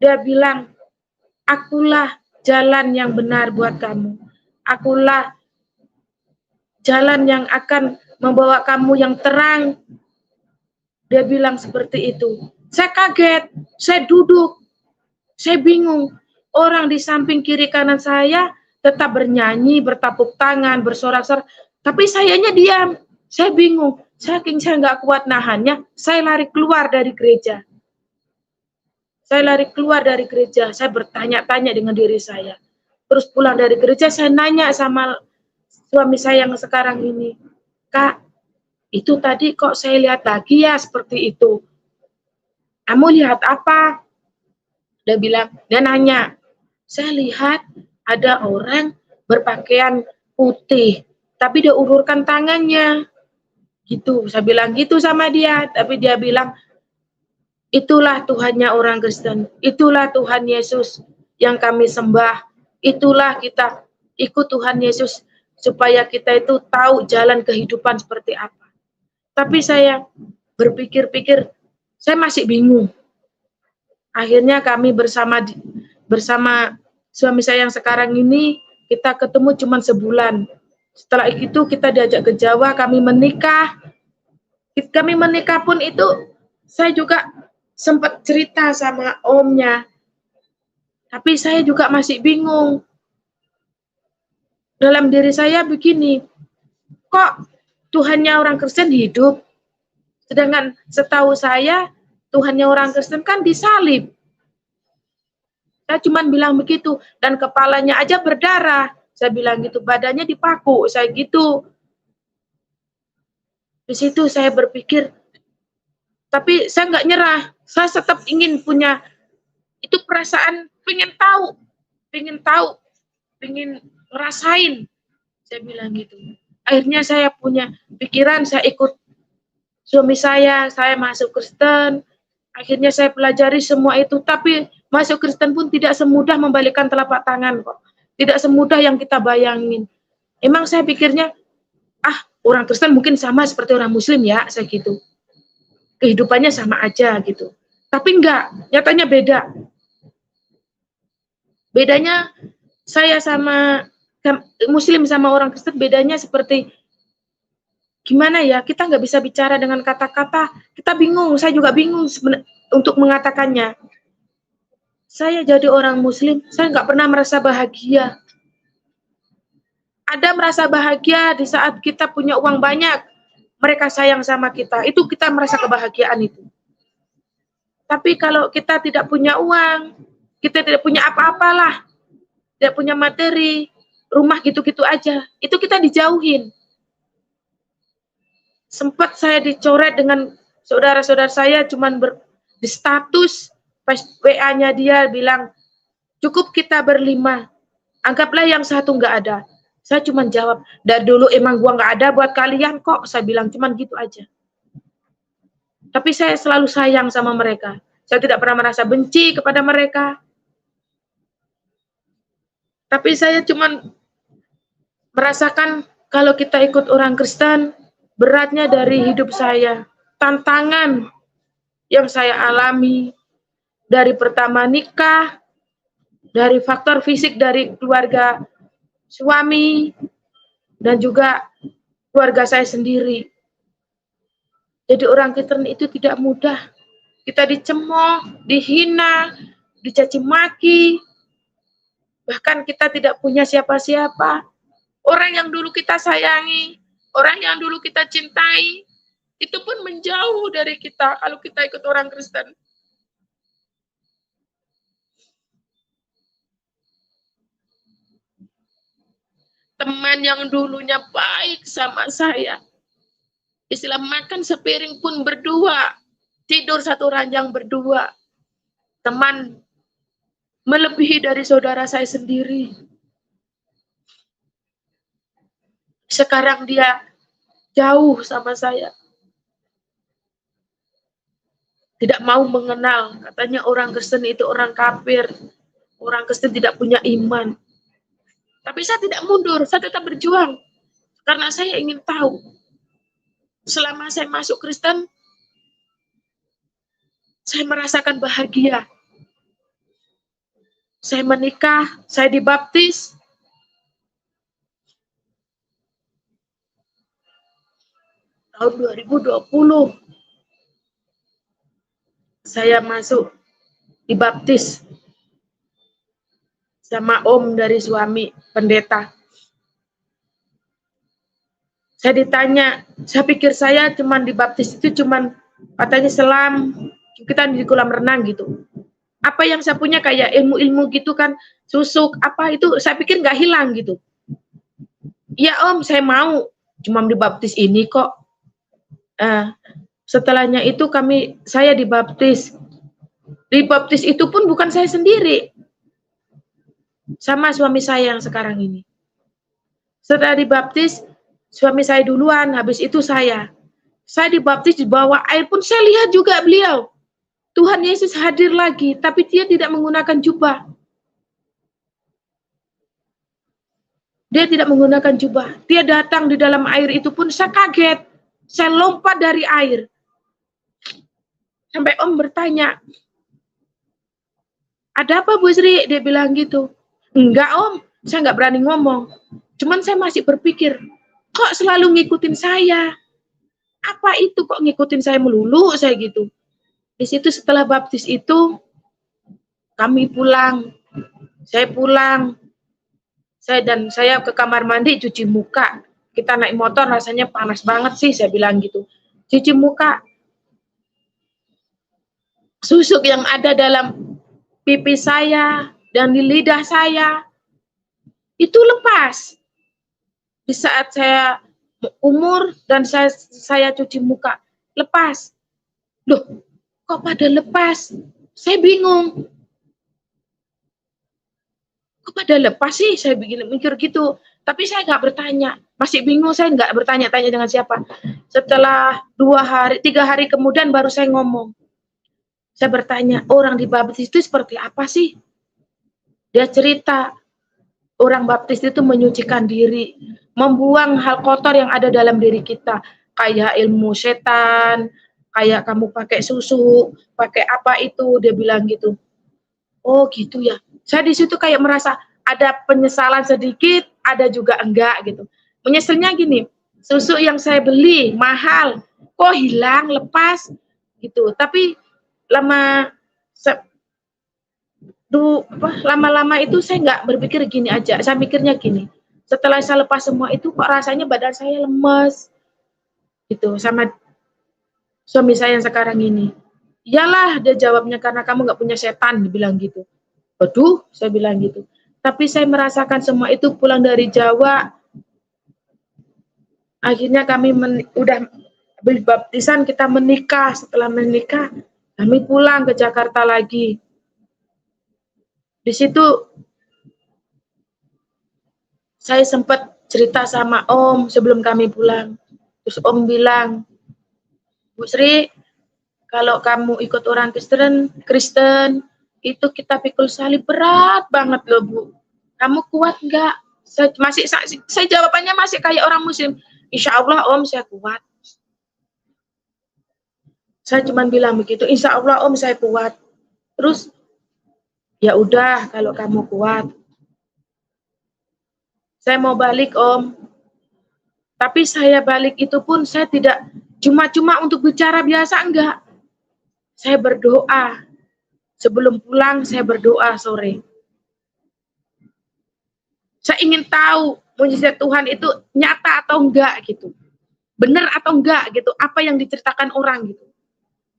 S2: Dia bilang, akulah jalan yang benar buat kamu. Akulah jalan yang akan membawa kamu yang terang. Dia bilang seperti itu. Saya kaget, saya duduk, saya bingung. Orang di samping kiri kanan saya tetap bernyanyi, bertepuk tangan, bersorak-sorak. Tapi sayanya diam. Saya bingung. Saking saya nggak kuat nahannya, saya lari keluar dari gereja. Saya bertanya-tanya dengan diri saya. Terus pulang dari gereja, saya nanya sama suami saya yang sekarang ini. Kak, itu tadi kok saya lihat lagi ya seperti itu. Kamu lihat apa? Dia nanya. Saya lihat ada orang berpakaian putih, tapi dia ulurkan tangannya. Gitu, saya bilang gitu sama dia. Tapi dia bilang, itulah Tuhannya orang Kristen. Itulah Tuhan Yesus yang kami sembah. Itulah kita ikut Tuhan Yesus supaya kita itu tahu jalan kehidupan seperti apa. Tapi saya berpikir-pikir, saya masih bingung. Akhirnya kami bersama suami saya yang sekarang ini, kita ketemu cuma sebulan. Setelah itu kita diajak ke Jawa, kami menikah. Kami menikah pun itu saya juga sempat cerita sama omnya, tapi saya juga masih bingung. Dalam diri saya begini, kok Tuhannya orang Kristen hidup, sedangkan setahu saya Tuhannya orang Kristen kan disalib. Saya cuma bilang begitu, dan kepalanya aja berdarah. Saya bilang gitu, badannya dipaku, saya gitu. Di situ saya berpikir, tapi saya nggak nyerah. Saya tetap ingin punya itu perasaan, pengen tahu, pengen ngerasain. Saya bilang gitu. Akhirnya saya punya pikiran, saya ikut suami saya masuk Kristen. Akhirnya saya pelajari semua itu, tapi masuk Kristen pun tidak semudah membalikkan telapak tangan kok. Tidak semudah yang kita bayangin. Emang saya pikirnya, orang Kristen mungkin sama seperti orang Muslim ya, saya gitu. Kehidupannya sama aja gitu. Tapi enggak, nyatanya beda. Bedanya saya sama Muslim sama orang Kristen bedanya seperti gimana ya, kita nggak bisa bicara dengan kata-kata, kita bingung, saya juga bingung untuk mengatakannya. Saya jadi orang Muslim, saya nggak pernah merasa bahagia. Ada merasa bahagia di saat kita punya uang banyak, mereka sayang sama kita, itu kita merasa kebahagiaan itu. Tapi kalau kita tidak punya uang, kita tidak punya apa-apalah, tidak punya materi, rumah gitu-gitu aja, itu kita dijauhin. Sempat saya dicoret dengan saudara-saudara saya, cuman di status WA-nya dia bilang, cukup kita berlima, anggaplah yang satu nggak ada. Saya cuma jawab, dari dulu emang gua nggak ada buat kalian kok, saya bilang cuman gitu aja. Tapi saya selalu sayang sama mereka. Saya tidak pernah merasa benci kepada mereka. Tapi saya cuma merasakan kalau kita ikut orang Kristen, beratnya dari hidup saya. Tantangan yang saya alami dari pertama nikah, dari faktor fisik dari keluarga suami, dan juga keluarga saya sendiri. Jadi orang Kristen itu tidak mudah. Kita dicemooh, dihina, dicaci maki, bahkan kita tidak punya siapa-siapa. Orang yang dulu kita sayangi, orang yang dulu kita cintai, itu pun menjauh dari kita kalau kita ikut orang Kristen. Teman yang dulunya baik sama saya, istilah makan sepiring pun berdua, tidur satu ranjang berdua. Teman melebihi dari saudara saya sendiri. Sekarang dia jauh sama saya. Tidak mau mengenal, katanya orang Kristen itu orang kafir. Orang Kristen tidak punya iman. Tapi saya tidak mundur, saya tetap berjuang. Karena saya ingin tahu. Selama saya masuk Kristen, saya merasakan bahagia. Saya menikah, saya dibaptis. Tahun 2020, saya masuk dibaptis sama om dari suami pendeta. Saya ditanya, saya pikir saya cuman dibaptis itu cuman katanya selam, kita di kolam renang gitu. Apa yang saya punya kayak ilmu-ilmu gitu kan, susuk, apa itu saya pikir nggak hilang gitu. Iya om, saya mau, cuma dibaptis ini kok. Setelahnya itu saya dibaptis. Dibaptis itu pun bukan saya sendiri. Sama suami saya yang sekarang ini. Setelah dibaptis, suami saya duluan, habis itu saya. Saya dibaptis di bawah air pun saya lihat juga beliau. Tuhan Yesus hadir lagi, tapi dia tidak menggunakan jubah. Dia tidak menggunakan jubah. Dia datang di dalam air itu pun saya kaget. Saya lompat dari air. Sampai om bertanya, ada apa Bu Sri? Dia bilang gitu. Enggak om, saya nggak berani ngomong. Cuman saya masih berpikir, kok selalu ngikutin saya? Apa itu kok ngikutin saya melulu? Saya gitu. Di situ setelah baptis itu kami pulang, saya pulang, saya ke kamar mandi cuci muka. Kita naik motor rasanya panas banget sih, saya bilang gitu. Cuci muka, susuk yang ada dalam pipi saya dan di lidah saya itu lepas. Di saat saya umur dan saya cuci muka, lepas. Loh, kok pada lepas? Saya bingung. Kok pada lepas sih? Saya mikir gitu. Tapi saya nggak bertanya. Masih bingung, saya nggak bertanya-tanya dengan siapa. Setelah 3 hari kemudian baru saya ngomong. Saya bertanya, orang di baptis itu seperti apa sih? Dia cerita, orang baptis itu menyucikan diri, membuang hal kotor yang ada dalam diri kita, kayak ilmu setan, kayak kamu pakai susu, pakai apa itu, dia bilang gitu. Oh gitu ya. Saya di situ kayak merasa ada penyesalan sedikit, ada juga enggak gitu. Menyesalnya gini, susu yang saya beli mahal, kok hilang, lepas gitu. Tapi lama lama-lama itu saya nggak berpikir gini aja. Saya mikirnya gini, setelah saya lepas semua itu kok rasanya badan saya lemes gitu sama suami saya yang sekarang ini. Iyalah, dia jawabnya, karena kamu nggak punya setan, dibilang gitu. Waduh, saya bilang gitu. Tapi saya merasakan semua itu pulang dari Jawa. Akhirnya kami udah habis baptisan, kita menikah. Setelah menikah, kami pulang ke Jakarta lagi. Di situ saya sempat cerita sama Om sebelum kami pulang. Terus Om bilang, Bu Sri, kalau kamu ikut orang Kristen, itu kita pikul salib berat banget loh Bu. Kamu kuat nggak? Saya jawabannya masih kayak orang Muslim. Insya Allah Om saya kuat. Saya cuma bilang begitu. Insya Allah Om saya kuat. Terus ya udah kalau kamu kuat. Saya mau balik Om. Tapi saya balik itu pun saya tidak cuma untuk bicara biasa, enggak. Saya berdoa. Sebelum pulang saya berdoa sore. Saya ingin tahu mujizat Tuhan itu nyata atau enggak gitu. Benar atau enggak gitu. Apa yang diceritakan orang gitu.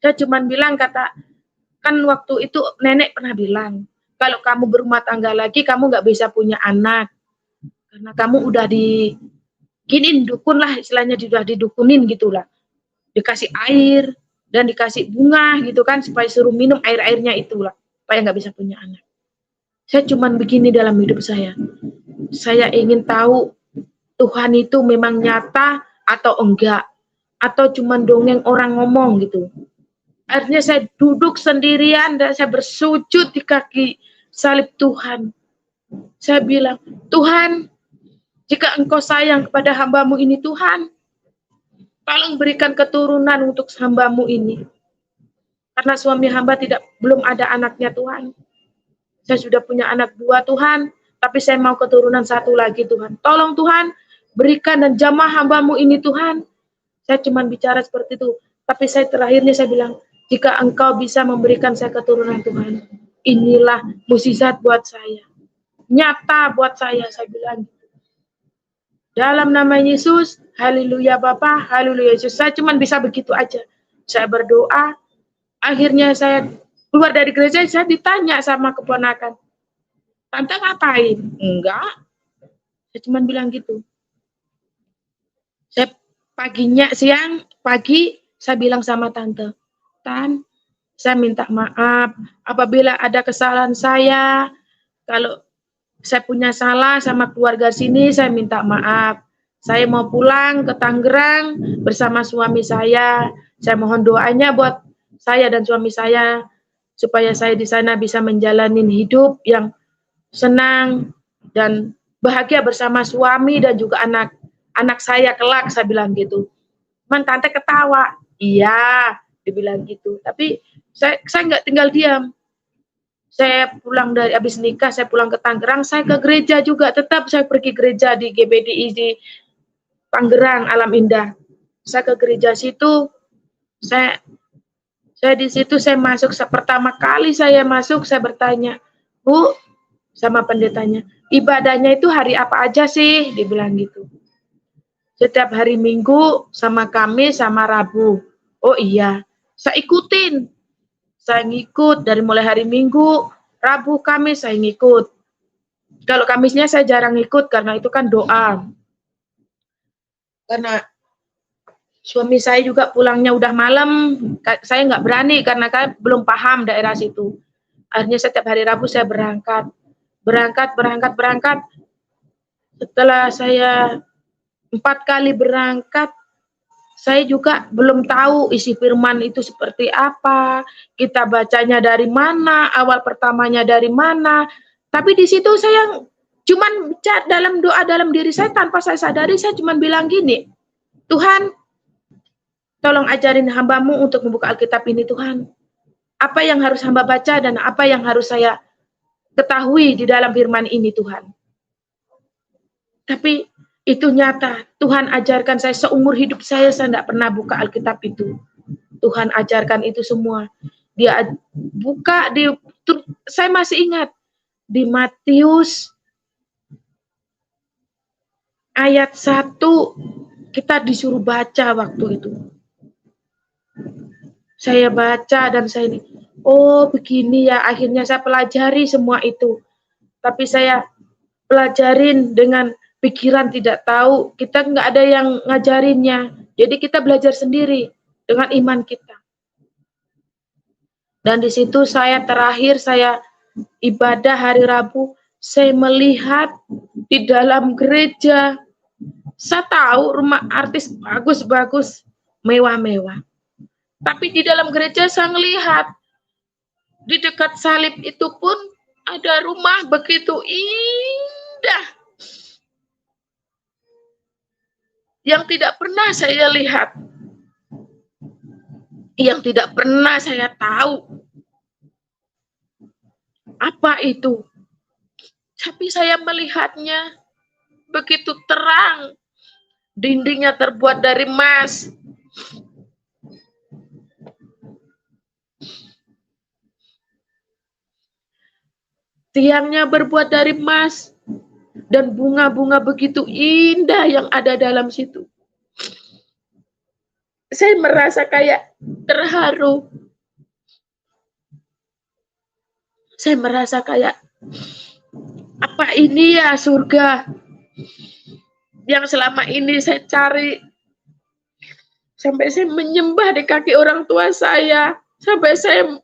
S2: Saya cuma bilang, kan waktu itu nenek pernah bilang, kalau kamu berumah tangga lagi kamu nggak bisa punya anak. Karena kamu udah giniin dukun lah, istilahnya sudah didukunin gitulah. Dikasih air dan dikasih bunga gitu kan, supaya suruh minum air-airnya itulah, supaya nggak bisa punya anak. Saya cuman begini dalam hidup saya. Saya ingin tahu Tuhan itu memang nyata atau enggak, atau cuman dongeng orang ngomong gitu. Akhirnya saya duduk sendirian dan saya bersujud di kaki salib Tuhan. Saya bilang, Tuhan, jika Engkau sayang kepada hamba-Mu ini Tuhan, tolong berikan keturunan untuk hamba-Mu ini. Karena suami hamba belum ada anaknya Tuhan. Saya sudah punya anak 2 Tuhan, tapi saya mau keturunan 1 lagi Tuhan. Tolong Tuhan, berikan dan jamah hamba-Mu ini Tuhan. Saya cuma bicara seperti itu. Tapi terakhirnya saya bilang, jika Engkau bisa memberikan saya keturunan Tuhan, inilah mukjizat buat saya. Nyata buat saya bilang. Dalam nama Yesus, haleluya Bapa, haleluya Yesus. Saya cuma bisa begitu aja. Saya berdoa, akhirnya saya keluar dari gereja, saya ditanya sama keponakan, Tante ngapain? Enggak. Saya cuma bilang gitu. Saya pagi, saya bilang sama Tante, Tan, saya minta maaf apabila ada kesalahan saya. Kalau saya punya salah sama keluarga sini, saya minta maaf. Saya mau pulang ke Tangerang bersama suami saya. Saya mohon doanya buat saya dan suami saya, supaya saya di sana bisa menjalani hidup yang senang dan bahagia bersama suami dan juga anak saya kelak, saya bilang gitu. Tante ketawa, iya, dibilang gitu. Tapi saya nggak tinggal diam. Saya pulang dari habis nikah, saya pulang ke Tangerang, saya ke gereja juga, tetap saya pergi gereja di GBDI di Tangerang, Alam Indah. Saya ke gereja situ, saya Saya di situ saya masuk, pertama kali saya masuk, saya bertanya, "Bu," sama pendetanya, "ibadahnya itu hari apa aja sih?" Dibilang gitu. "Setiap hari Minggu, sama Kamis, sama Rabu." "Oh iya." Saya ikutin. Saya ngikut dari mulai hari Minggu, Rabu, Kamis saya ngikut. Kalau Kamisnya saya jarang ikut karena itu kan doa. Karena suami saya juga pulangnya udah malam, saya nggak berani karena kan belum paham daerah situ. Akhirnya setiap hari Rabu saya berangkat. Berangkat. Setelah saya 4 kali berangkat, saya juga belum tahu isi firman itu seperti apa, kita bacanya dari mana, awal pertamanya dari mana. Tapi di situ saya cuman dalam doa dalam diri saya tanpa saya sadari, saya cuman bilang gini, "Tuhan, tolong ajarin hamba-Mu untuk membuka Alkitab ini Tuhan. Apa yang harus hamba baca dan apa yang harus saya ketahui di dalam firman ini Tuhan." Tapi itu nyata, Tuhan ajarkan saya seumur hidup saya tidak pernah buka Alkitab itu. Tuhan ajarkan itu semua. Dia buka saya masih ingat di Matius ayat 1 kita disuruh baca waktu itu. Saya baca dan saya ini, oh begini ya, akhirnya saya pelajari semua itu. Tapi saya pelajarin dengan pikiran tidak tahu, kita nggak ada yang ngajarinnya. Jadi kita belajar sendiri dengan iman kita. Dan di situ saya terakhir saya ibadah hari Rabu, saya melihat di dalam gereja, saya tahu rumah artis bagus-bagus, mewah-mewah. Tapi di dalam gereja saya melihat di dekat salib itu pun ada rumah begitu indah yang tidak pernah saya lihat, yang tidak pernah saya tahu apa itu. Tapi saya melihatnya begitu terang, dindingnya terbuat dari emas, tiangnya berbuat dari emas, dan bunga-bunga begitu indah yang ada dalam situ. Saya merasa kayak terharu. Saya merasa kayak, apa ini ya surga yang selama ini saya cari. Sampai saya menyembah di kaki orang tua saya. Sampai saya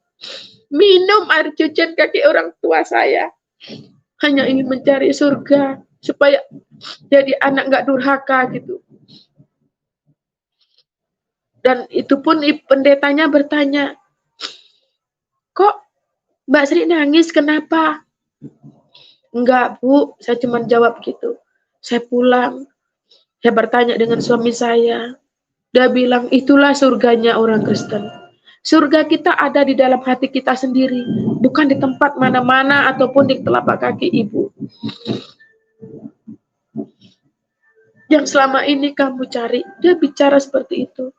S2: minum air cucian kaki orang tua saya. Hanya ingin mencari surga. Supaya jadi anak gak durhaka gitu. Dan itu pun pendetanya bertanya, "Kok Mbak Sri nangis, kenapa?" "Enggak Bu," saya cuma jawab gitu. Saya pulang, saya bertanya dengan suami saya. Dia bilang, itulah surganya orang Kristen. Surga kita ada di dalam hati kita sendiri, bukan di tempat mana-mana ataupun di telapak kaki Ibu. Yang selama ini kamu cari, dia bicara seperti itu.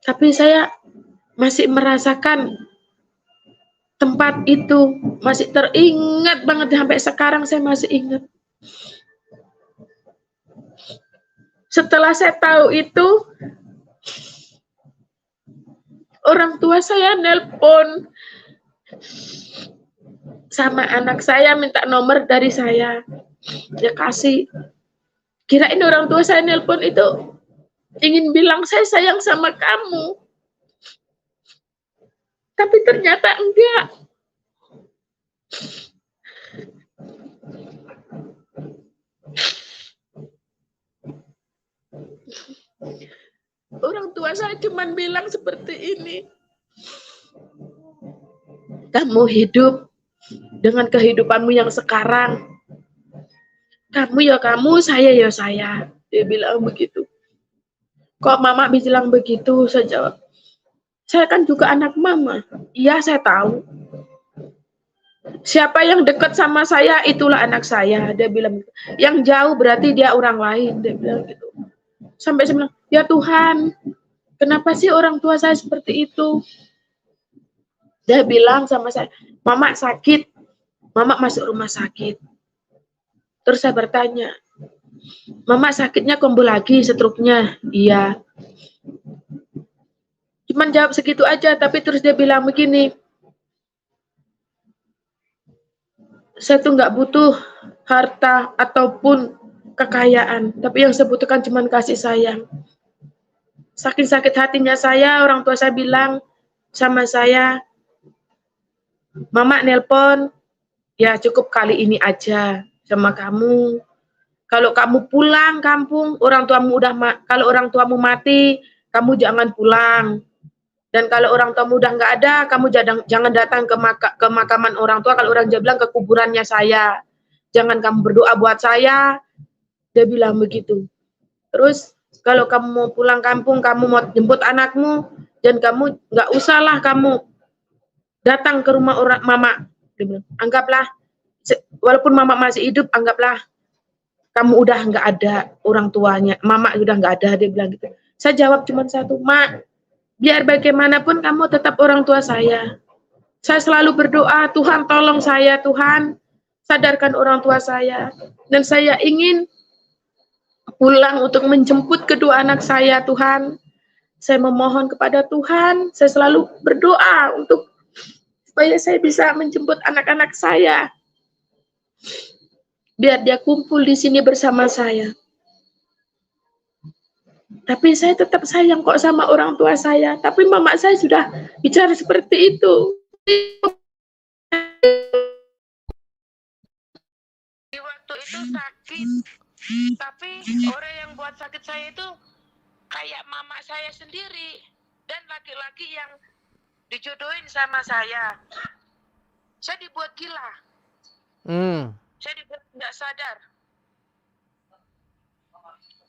S2: Tapi saya masih merasakan tempat itu, masih teringat banget sampai sekarang saya masih ingat. Setelah saya tahu itu, orang tua saya nelpon sama anak saya minta nomor dari saya. Dia kasih. Kirain orang tua saya nelpon itu ingin bilang saya sayang sama kamu. Tapi ternyata enggak. Orang tua saya cuma bilang seperti ini. Kamu hidup dengan kehidupanmu yang sekarang. Kamu ya kamu, saya ya saya. Dia bilang begitu. Kok mama bilang begitu? Saya jawab, saya kan juga anak mama. Iya, saya tahu. Siapa yang dekat sama saya, itulah anak saya. Dia bilang, yang jauh berarti dia orang lain. Dia bilang gitu. Sampai saya bilang, ya Tuhan, kenapa sih orang tua saya seperti itu? Dia bilang sama saya, mama sakit, mama masuk rumah sakit. Terus saya bertanya, mama sakitnya kambuh lagi stroke-nya? Iya. Cuman jawab segitu aja, tapi terus dia bilang begini, saya tuh nggak butuh harta ataupun kekayaan, tapi yang saya butuhkan cuma kasih sayang. Saking sakit hatinya saya, orang tua saya bilang sama saya, mama nelpon, ya cukup kali ini aja sama kamu. Kalau kamu pulang kampung, kalau orang tuamu mati, kamu jangan pulang. Dan kalau orang tuamu udah nggak ada, kamu jangan datang ke makaman orang tua. Kalau orang dia bilang ke kuburannya saya. Jangan kamu berdoa buat saya. Dia bilang begitu. Terus kalau kamu mau pulang kampung, kamu mau jemput anakmu, dan kamu nggak usahlah kamu datang ke rumah orang mama. Dia bilang, anggaplah, walaupun mama masih hidup, anggaplah kamu udah nggak ada orang tuanya, mama udah nggak ada. Dia bilang gitu. Saya jawab cuma satu, mak, biar bagaimanapun kamu tetap orang tua saya. Saya selalu berdoa, Tuhan tolong saya, Tuhan sadarkan orang tua saya. Dan saya ingin pulang untuk menjemput kedua anak saya, Tuhan. Saya memohon kepada Tuhan, saya selalu berdoa untuk supaya saya bisa menjemput anak-anak saya. Biar dia kumpul di sini bersama saya. Tapi saya tetap sayang kok sama orang tua saya. Tapi mama saya sudah bicara seperti itu. Di waktu itu sakit. Tapi orang yang buat sakit saya itu kayak mama saya sendiri. Dan laki-laki yang dijodohin sama saya. Saya dibuat gila. Saya dibuat tidak sadar.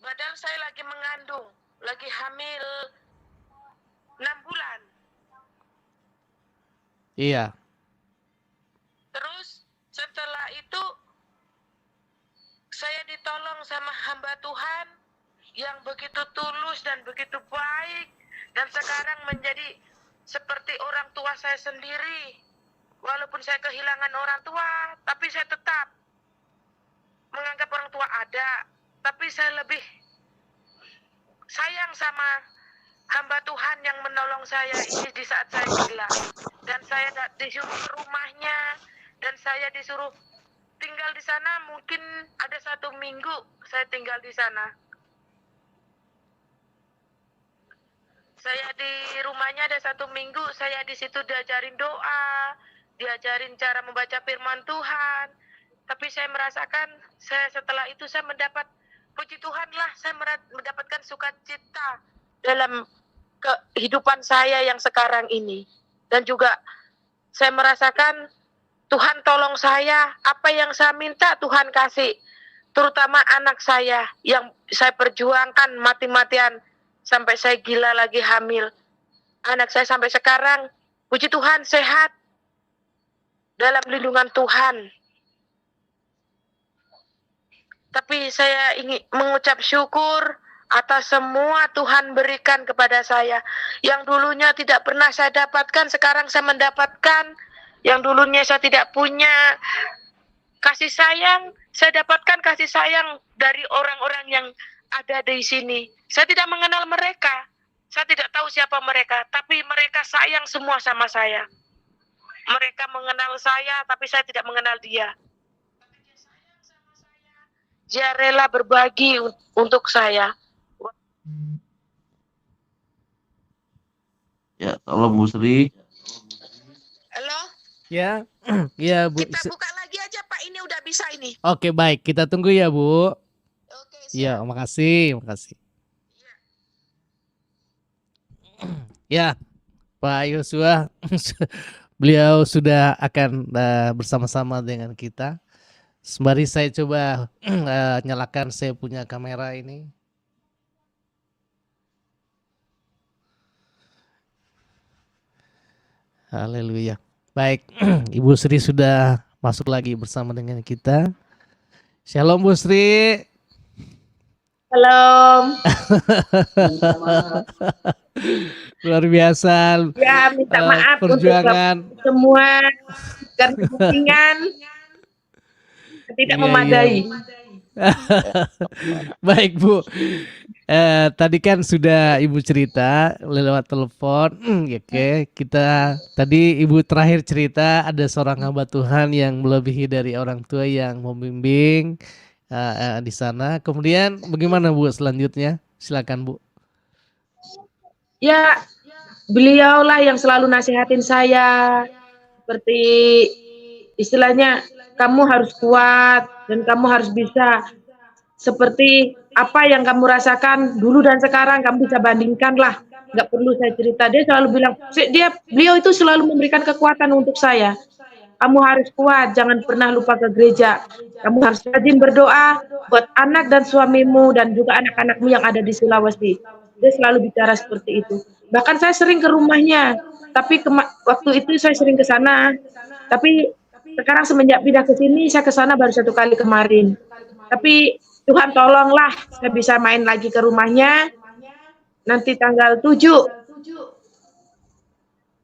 S2: Padahal saya lagi mengandung, lagi hamil 6 bulan.
S3: Iya.
S2: Terus setelah itu saya ditolong sama hamba Tuhan yang begitu tulus dan begitu baik, dan sekarang menjadi seperti orang tua saya sendiri. Walaupun saya kehilangan orang tua, tapi saya tetap menganggap orang tua ada. Tapi saya lebih sayang sama hamba Tuhan yang menolong saya ini di saat saya gila. Dan saya disuruh ke rumahnya, dan saya disuruh tinggal di sana. Mungkin ada 1 minggu saya tinggal di sana. Saya di rumahnya ada 1 minggu, saya di situ diajarin doa, diajarin cara membaca firman Tuhan. Tapi saya merasakan, setelah itu saya mendapat, puji Tuhan lah, saya mendapatkan sukacita dalam kehidupan saya yang sekarang ini. Dan juga saya merasakan Tuhan tolong saya, apa yang saya minta Tuhan kasih. Terutama anak saya yang saya perjuangkan mati-matian sampai saya gila lagi hamil. Anak saya sampai sekarang, puji Tuhan, sehat dalam lindungan Tuhan. Tapi saya ingin mengucap syukur atas semua Tuhan berikan kepada saya. Yang dulunya tidak pernah saya dapatkan, sekarang saya mendapatkan. Yang dulunya saya tidak punya kasih sayang, saya dapatkan kasih sayang dari orang-orang yang ada di sini. Saya tidak mengenal mereka, saya tidak tahu siapa mereka, tapi mereka sayang semua sama saya. Mereka mengenal saya, tapi saya tidak mengenal dia. Dia rela berbagi untuk saya.
S4: Ya, tolong Bu Sri.
S2: Halo?
S3: Ya, ya Bu.
S2: Kita buka lagi aja Pak, ini udah bisa ini.
S3: Oke, baik, kita tunggu ya Bu.
S2: Oke,
S3: Ya, makasih. Ya, Pak Yosua, beliau sudah akan bersama-sama dengan kita. Sembari saya coba nyalakan saya punya kamera ini. Haleluya. Baik, Ibu Sri sudah masuk lagi bersama dengan kita. Shalom Bu Sri.
S2: Shalom.
S3: Luar biasa,
S2: Ya, minta maaf untuk
S3: perjuangan.
S2: semua karena kepentingan tidak
S3: Iya,
S2: memadai.
S3: Baik Bu, tadi kan sudah Ibu cerita lewat telepon, oke. Kita tadi Ibu terakhir cerita ada seorang hamba Tuhan yang melebihi dari orang tua yang membimbing di sana. Kemudian bagaimana Bu selanjutnya? Silakan Bu.
S2: Ya, beliaulah yang selalu nasihatin saya, seperti istilahnya kamu harus kuat dan kamu harus bisa, seperti apa yang kamu rasakan dulu dan sekarang kamu bisa bandingkan lah. Nggak perlu saya cerita. Dia selalu bilang, beliau itu selalu memberikan kekuatan untuk saya. Kamu harus kuat, jangan pernah lupa ke gereja. Kamu harus rajin berdoa buat anak dan suamimu dan juga anak-anakmu yang ada di Sulawesi. Dia selalu bicara seperti itu. Bahkan saya sering ke rumahnya, tapi waktu itu saya sering ke sana. Tapi sekarang semenjak pindah ke sini, saya ke sana baru 1 kali kemarin. Tapi Tuhan tolonglah, saya bisa main lagi ke rumahnya nanti tanggal 7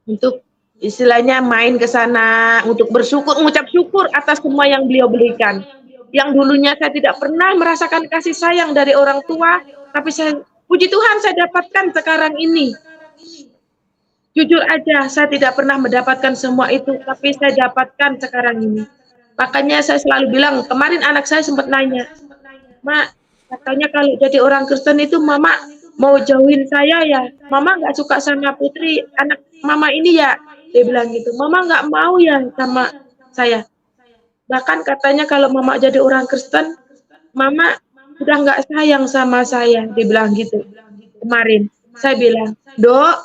S2: untuk istilahnya main ke sana untuk bersyukur, mengucap syukur atas semua yang beliau berikan. Yang dulunya saya tidak pernah merasakan kasih sayang dari orang tua, tapi puji Tuhan saya dapatkan sekarang ini. Jujur aja, saya tidak pernah mendapatkan semua itu, tapi saya dapatkan sekarang ini. Makanya saya selalu bilang, kemarin anak saya sempat nanya, Mak, katanya kalau jadi orang Kristen itu Mama mau jauhin saya ya, Mama nggak suka sama Putri, anak Mama ini ya. Dia bilang gitu, Mama nggak mau ya sama saya. Bahkan katanya kalau Mama jadi orang Kristen, Mama udah nggak sayang sama saya. Dia bilang gitu kemarin. Saya bilang, Dok,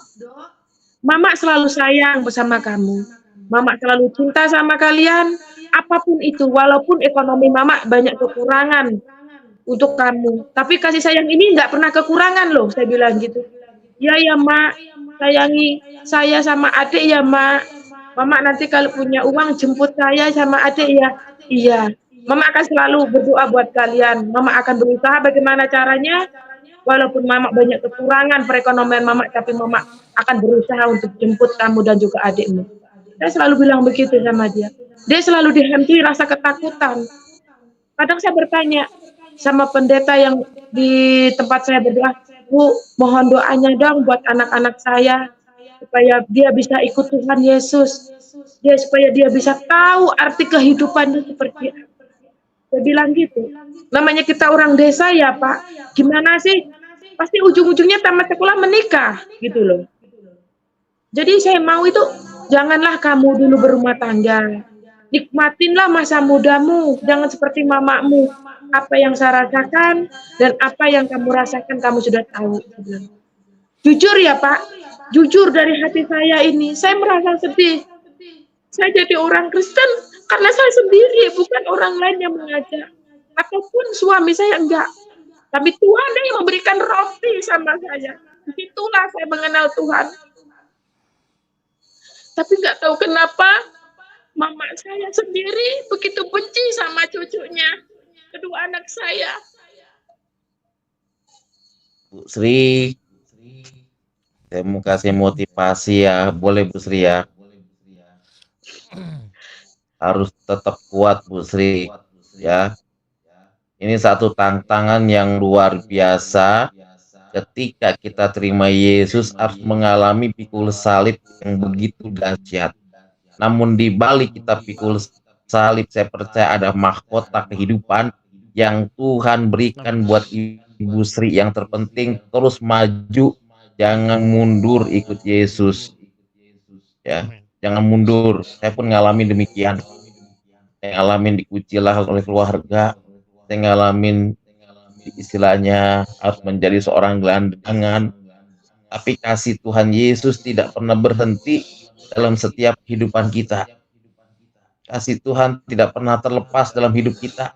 S2: Mama selalu sayang bersama kamu. Mama selalu cinta sama kalian, apapun itu, walaupun ekonomi Mama banyak kekurangan untuk kamu. Tapi kasih sayang ini nggak pernah kekurangan loh, saya bilang gitu. Ya Mak, sayangi saya sama adik ya Mak. Mama nanti kalau punya uang jemput saya sama adik ya. Iya. Mama akan selalu berdoa buat kalian. Mama akan berusaha bagaimana caranya. Walaupun Mama banyak kekurangan perekonomian Mama, tapi Mama akan berusaha untuk jemput kamu dan juga adikmu. Saya selalu bilang begitu sama dia. Dia selalu dihantui rasa ketakutan. Kadang saya bertanya sama pendeta yang di tempat saya berdoa, Bu, mohon doanya dong buat anak-anak saya, supaya dia bisa ikut Tuhan Yesus. Supaya dia bisa tahu arti kehidupannya seperti apa. Saya bilang gitu. Namanya kita orang desa ya Pak, gimana sih? Pasti ujung-ujungnya tamat sekolah menikah, gitu loh. Jadi saya mau itu, janganlah kamu dulu berumah tangga. Nikmatinlah masa mudamu, jangan seperti mamamu. Apa yang saya rasakan dan apa yang kamu rasakan kamu sudah tahu. Jujur ya Pak, jujur dari hati saya ini, saya merasa sedih. Saya jadi orang Kristen karena saya sendiri, bukan orang lain yang mengajak. Ataupun suami saya enggak. Tapi Tuhan yang memberikan roti sama saya. Itulah saya mengenal Tuhan. Tapi nggak tahu kenapa mama saya sendiri begitu benci sama cucunya, kedua anak saya.
S4: Bu Sri, saya mau kasih motivasi ya, boleh Bu Sri ya. Harus tetap kuat Bu Sri ya. Ini satu tantangan yang luar biasa. Ketika kita terima Yesus harus mengalami pikul salib yang begitu dahsyat. Namun di balik kita pikul salib, saya percaya ada mahkota kehidupan yang Tuhan berikan buat Ibu Sri. Yang terpenting terus maju, jangan mundur ikut Yesus. Ya, jangan mundur. Saya pun ngalamin demikian. Saya ngalamin dikucil oleh keluarga. Saya ngalamin istilahnya harus menjadi seorang gelandangan, tapi kasih Tuhan Yesus tidak pernah berhenti dalam setiap kehidupan kita. Kasih Tuhan tidak pernah terlepas dalam hidup kita.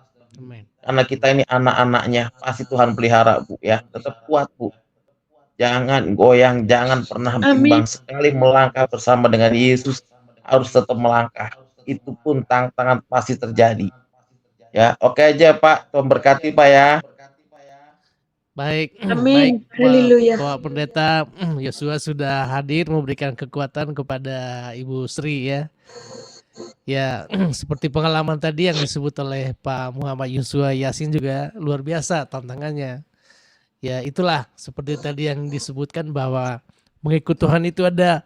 S4: Karena kita ini anak-anaknya, pasti Tuhan pelihara Bu ya. Tetap kuat Bu. Jangan goyang, jangan pernah bimbang. Sekali melangkah bersama dengan Yesus, harus tetap melangkah. Itu pun tantangan pasti terjadi. Ya, oke aja Pak. Tuhan berkati Pak ya.
S3: Baik,
S2: Amin.
S3: baik,
S2: Haleluya.
S3: Bapak Pendeta Yosua sudah hadir memberikan kekuatan kepada Ibu Sri ya. Ya, seperti pengalaman tadi yang disebut oleh Pak Muhammad Yosua Yasin juga luar biasa tantangannya. Ya, itulah seperti tadi yang disebutkan bahwa mengikut Tuhan itu ada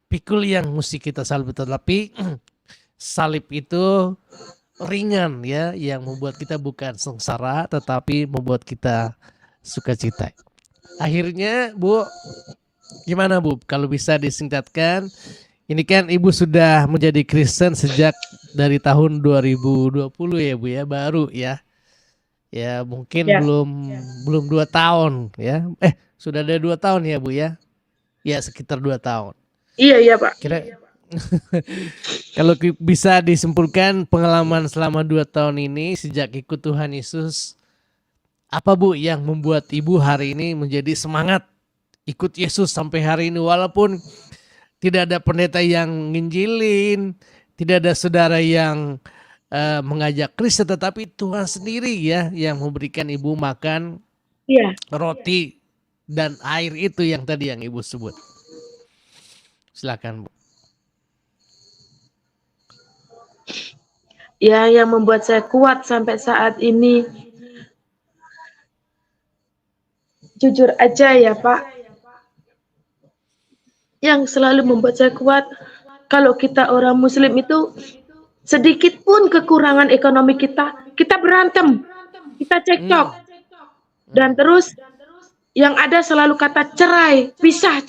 S3: pikul yang mesti kita salib, tetapi salib itu ringan ya, yang membuat kita bukan sengsara tetapi membuat kita sukacita. Akhirnya Bu, gimana Bu kalau bisa disingkatkan, ini kan Ibu sudah menjadi Kristen sejak dari tahun 2020 ya Bu ya, baru ya. Ya mungkin
S2: Ya.
S3: belum 2 tahun ya. Sudah ada 2 tahun ya Bu ya. Ya sekitar 2 tahun.
S2: Iya Pak.
S3: Kira kalau bisa disimpulkan pengalaman selama 2 tahun ini sejak ikut Tuhan Yesus, apa Bu yang membuat Ibu hari ini menjadi semangat ikut Yesus sampai hari ini, walaupun tidak ada pendeta yang nginjilin, tidak ada saudara yang mengajak Kristen, tetapi Tuhan sendiri ya yang memberikan Ibu makan
S2: Iya.
S3: roti dan air itu yang tadi yang Ibu sebut. Silakan Bu.
S2: Ya, yang membuat saya kuat sampai saat ini, jujur aja ya Pak, yang selalu membuat saya kuat, kalau kita orang Muslim itu sedikit pun kekurangan ekonomi kita berantem, kita cekcok, dan terus yang ada selalu kata cerai, pisah,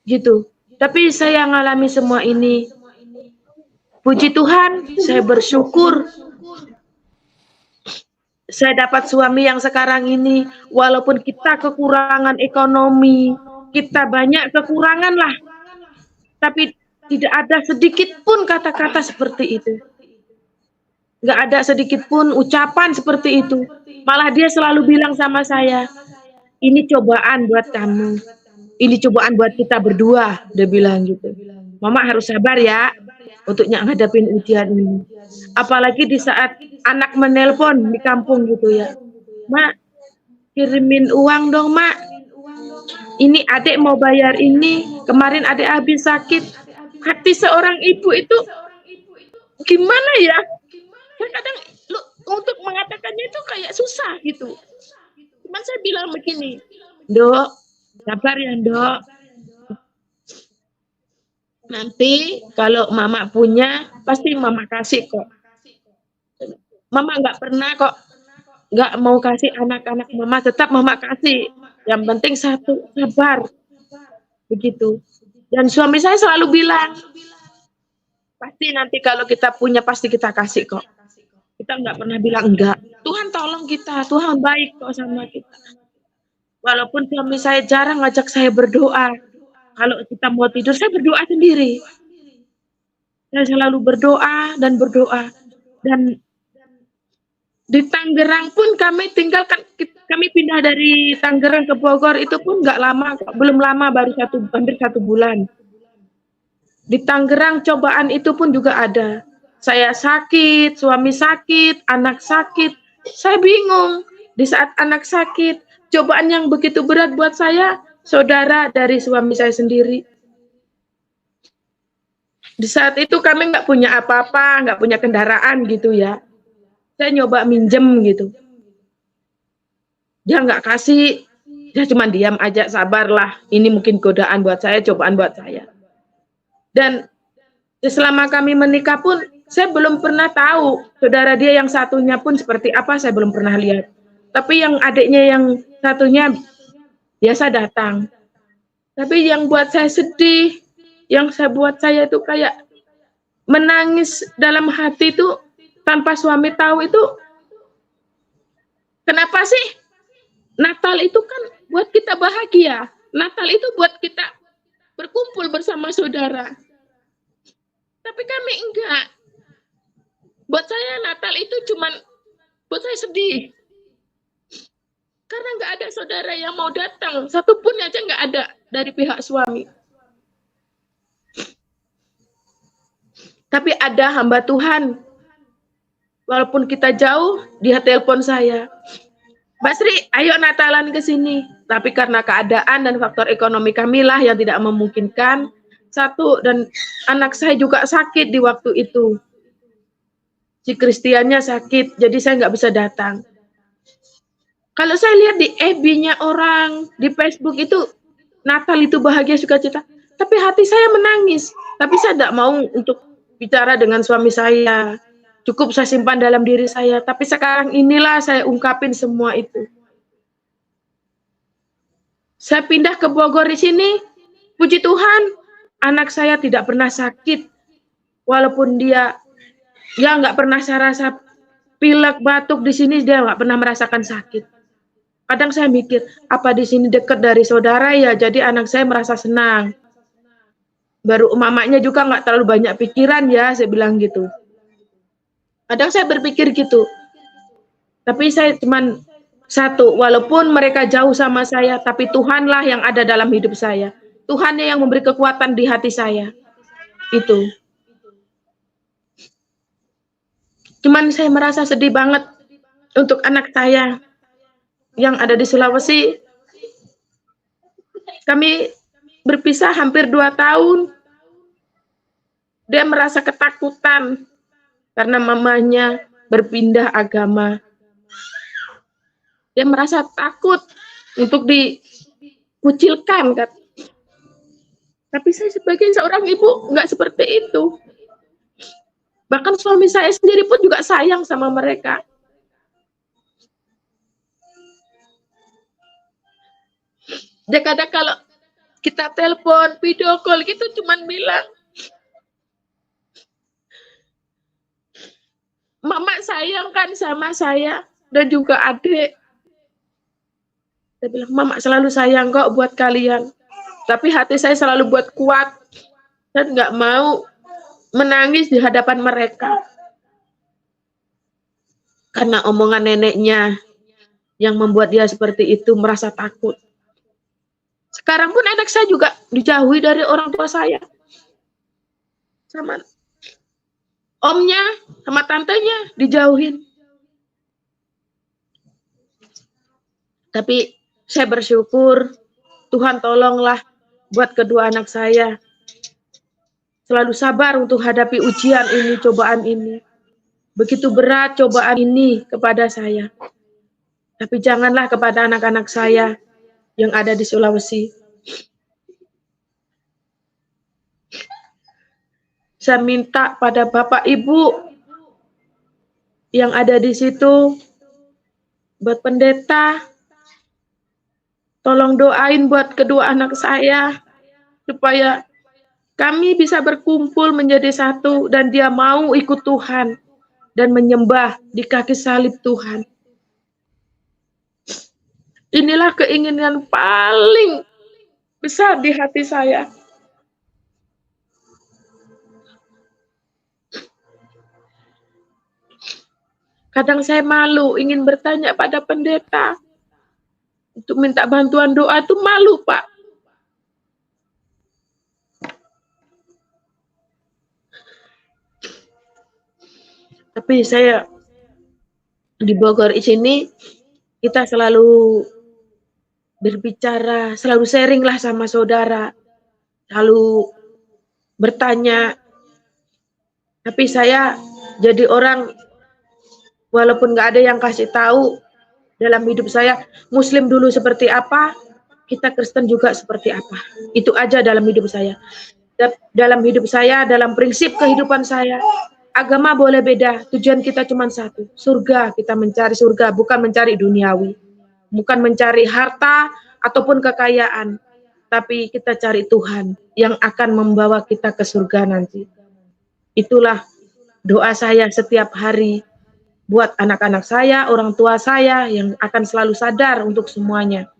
S2: gitu. Tapi saya ngalami semua ini, puji Tuhan, saya bersyukur saya dapat suami yang sekarang ini, walaupun kita kekurangan ekonomi, kita banyak kekurangan lah, tapi tidak ada sedikit pun kata-kata seperti itu. Nggak ada sedikit pun ucapan seperti itu. Malah dia selalu bilang sama saya, ini cobaan buat kamu, ini cobaan buat kita berdua, dia bilang gitu. Mama harus sabar ya untuk ngadapin ujian ini. Apalagi di saat anak menelpon di kampung gitu ya. Mak, kirimin uang dong Mak. Ini adik mau bayar ini. Kemarin adik habis sakit. Hati seorang ibu itu gimana ya? Kadang untuk mengatakannya itu kayak susah gitu. Cuman saya bilang begini, Dok, sabar ya Dok. Nanti kalau Mama punya, pasti Mama kasih kok. Mama nggak pernah kok nggak mau kasih anak-anak Mama, tetap Mama kasih. Yang penting satu, sabar. Begitu. Dan suami saya selalu bilang, pasti nanti kalau kita punya, pasti kita kasih kok. Kita nggak pernah bilang enggak. Tuhan tolong kita, Tuhan baik kok sama kita. Walaupun suami saya jarang ngajak saya berdoa. Kalau kita mau tidur, saya berdoa sendiri. Saya selalu berdoa dan berdoa. Dan di Tangerang pun kami tinggalkan, kami pindah dari Tangerang ke Bogor itu pun nggak lama, belum lama, baru hampir 1 bulan. Di Tangerang cobaan itu pun juga ada. Saya sakit, suami sakit, anak sakit. Saya bingung. Di saat anak sakit, cobaan yang begitu berat buat saya, saudara dari suami saya sendiri. Di saat itu kami nggak punya apa-apa, nggak punya kendaraan gitu ya. Saya nyoba minjem gitu. Dia nggak kasih, dia cuma diam aja, sabarlah. Ini mungkin godaan buat saya, cobaan buat saya. Dan selama kami menikah pun, saya belum pernah tahu saudara dia yang satunya pun seperti apa, saya belum pernah lihat. Tapi yang adiknya yang satunya biasa datang. Tapi yang buat saya sedih, yang buat saya itu kayak menangis dalam hati itu, tanpa suami tahu itu, kenapa sih? Natal itu kan buat kita bahagia. Natal itu buat kita berkumpul bersama saudara. Tapi kami enggak. Buat saya Natal itu cuman buat saya sedih. Karena enggak ada saudara yang mau datang. Satupun aja enggak ada dari pihak suami. Tapi ada hamba Tuhan. Walaupun kita jauh, dia telepon saya. Mbak Sri, ayo Natalan ke sini. Tapi karena keadaan dan faktor ekonomi kamilah yang tidak memungkinkan, satu, dan anak saya juga sakit di waktu itu. Si Kristiannya sakit, jadi saya nggak bisa datang. Kalau saya lihat di FB-nya orang, di Facebook itu, Natal itu bahagia sukacita. Tapi hati saya menangis. Tapi saya tidak mau untuk bicara dengan suami saya. Cukup saya simpan dalam diri saya. Tapi sekarang inilah saya ungkapin semua itu. Saya pindah ke Bogor di sini. Puji Tuhan, anak saya tidak pernah sakit. Walaupun dia nggak pernah saya rasa pilek, batuk di sini, dia nggak pernah merasakan sakit. Kadang saya mikir, apa di sini dekat dari saudara ya, jadi anak saya merasa senang. Baru mamanya juga nggak terlalu banyak pikiran ya, saya bilang gitu. Kadang saya berpikir gitu. Tapi saya cuman satu, walaupun mereka jauh sama saya, tapi Tuhanlah yang ada dalam hidup saya. Tuhannya yang memberi kekuatan di hati saya. Itu. Cuman saya merasa sedih banget untuk anak saya yang ada di Sulawesi. Kami berpisah hampir 2 tahun. Dia merasa ketakutan karena mamanya berpindah agama. Dia merasa takut untuk dikucilkan. Tapi saya sebagai seorang ibu nggak seperti itu. Bahkan suami saya sendiri pun juga sayang sama mereka. Dia kadang kalau kita telepon, video call gitu cuman bilang, Mama sayang kan sama saya dan juga adik. Dia bilang, Mama selalu sayang kok buat kalian. Tapi hati saya selalu buat kuat dan nggak mau menangis di hadapan mereka. Karena omongan neneknya yang membuat dia seperti itu, merasa takut. Sekarang pun anak saya juga dijauhi dari orang tua saya. Sama omnya, sama tantenya dijauhin. Tapi saya bersyukur, Tuhan tolonglah buat kedua anak saya. Selalu sabar untuk hadapi ujian ini, cobaan ini. Begitu berat cobaan ini kepada saya. Tapi janganlah kepada anak-anak saya yang ada di Sulawesi. Saya minta pada Bapak Ibu yang ada di situ, buat pendeta, tolong doain buat kedua anak saya, supaya kami bisa berkumpul menjadi satu dan dia mau ikut Tuhan dan menyembah di kaki salib Tuhan. Inilah keinginan paling besar di hati saya. Kadang saya malu ingin bertanya pada pendeta untuk minta bantuan doa, itu malu, Pak. Tapi saya di Bogor di sini, kita selalu berbicara, selalu sharing lah sama saudara, selalu bertanya. Tapi saya jadi orang, walaupun nggak ada yang kasih tahu dalam hidup saya, Muslim dulu seperti apa, kita Kristen juga seperti apa. Itu aja dalam hidup saya. Dalam hidup saya, dalam prinsip kehidupan saya, agama boleh beda, tujuan kita cuma satu, surga. Kita mencari surga, bukan mencari duniawi, bukan mencari harta ataupun kekayaan, tapi kita cari Tuhan yang akan membawa kita ke surga nanti. Itulah doa saya setiap hari buat anak-anak saya, orang tua saya yang akan selalu sadar untuk semuanya.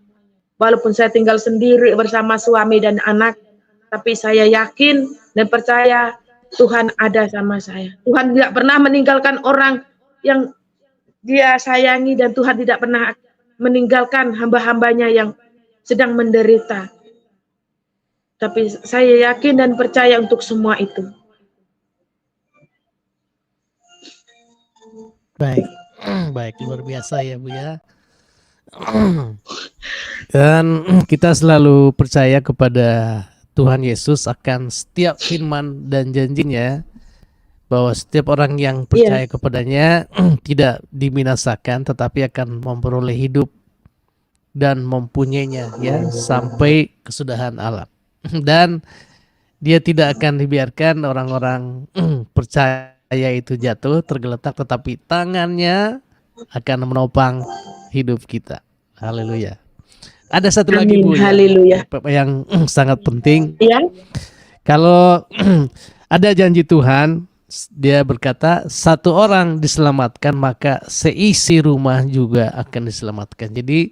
S2: Walaupun saya tinggal sendiri bersama suami dan anak, tapi saya yakin dan percaya Tuhan ada sama saya. Tuhan tidak pernah meninggalkan orang yang dia sayangi dan Tuhan tidak pernah meninggalkan hamba-hambanya yang sedang menderita. Tapi saya yakin dan percaya untuk semua itu.
S3: Baik, baik, luar biasa ya Bu ya. Dan kita selalu percaya kepada Tuhan Yesus akan setiap firman dan janjinya, bahwa setiap orang yang percaya kepadanya tidak dibinasakan tetapi akan memperoleh hidup dan mempunyainya ya sampai kesudahan alam. Dan dia tidak akan dibiarkan orang-orang percaya itu jatuh tergeletak, tetapi tangannya akan menopang hidup kita. Haleluya. Ada satu lagi Bu
S2: Haleluya.
S3: yang sangat penting.
S2: Ya.
S3: Kalau ada janji Tuhan, dia berkata satu orang diselamatkan maka seisi rumah juga akan diselamatkan. Jadi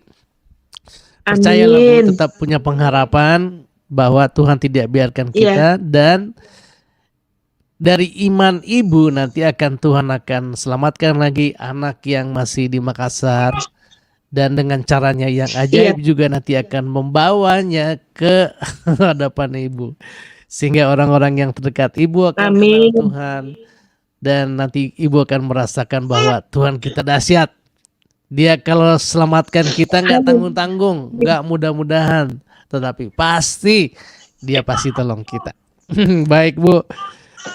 S3: percayalah Bu, tetap punya pengharapan bahwa Tuhan tidak biarkan kita, dan dari iman ibu nanti Tuhan akan selamatkan lagi anak yang masih di Makassar, dan dengan caranya yang ajaib juga nanti akan membawanya ke hadapan ibu, sehingga orang-orang yang terdekat ibu akan kenal Tuhan, dan nanti ibu akan merasakan bahwa Tuhan kita dahsyat. Dia kalau selamatkan kita nggak tanggung-tanggung, nggak mudah-mudahan, tetapi pasti dia pasti tolong kita. Baik Bu,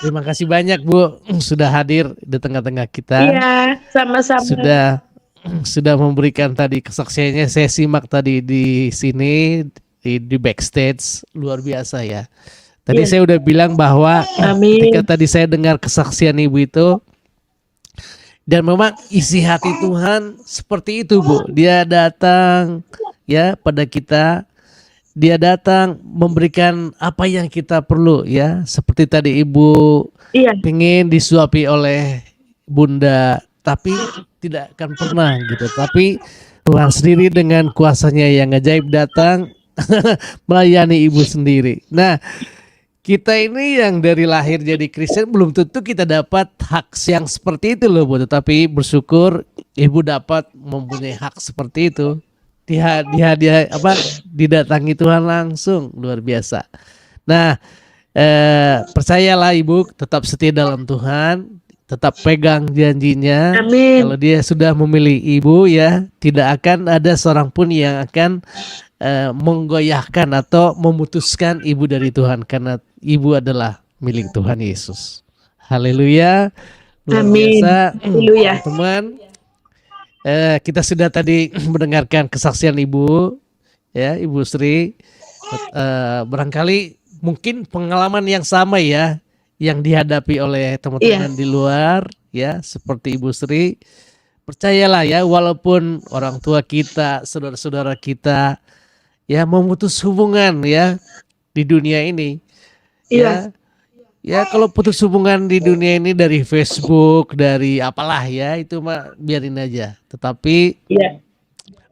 S3: terima kasih banyak Bu sudah hadir di tengah-tengah kita.
S2: Iya, sama-sama.
S3: Sudah memberikan tadi kesaksiannya. Saya simak tadi di sini di backstage, luar biasa ya. Tadi saya udah bilang bahwa ketika tadi saya dengar kesaksian ibu itu, dan memang isi hati Tuhan seperti itu Bu. Dia datang ya pada kita, dia datang memberikan apa yang kita perlu ya. Seperti tadi ibu pengen disuapi oleh bunda, tapi tidak akan pernah gitu. Tapi Tuhan sendiri dengan kuasanya yang ajaib datang melayani ibu sendiri. Nah, kita ini yang dari lahir jadi Kristen belum tentu kita dapat hak yang seperti itu loh Bu. Tetapi bersyukur ibu dapat mempunyai hak seperti itu. Didatangi Tuhan langsung, luar biasa. Nah, percayalah ibu, tetap setia dalam Tuhan, tetap pegang janjinya.
S2: Amin.
S3: Kalau dia sudah memilih ibu ya, tidak akan ada seorang pun yang akan menggoyahkan atau memutuskan ibu dari Tuhan, karena ibu adalah milik Tuhan Yesus. Haleluya. Luar biasa. Teman-teman, kita sudah tadi mendengarkan kesaksian ibu ya, Ibu Sri. Barangkali mungkin pengalaman yang sama ya yang dihadapi oleh teman-teman di luar ya, seperti Ibu Sri. Percayalah ya, walaupun orang tua kita, saudara-saudara kita ya memutus hubungan ya di dunia ini. Ya kalau putus hubungan di dunia ini dari Facebook, dari apalah ya, itu mah biarin aja. Tetapi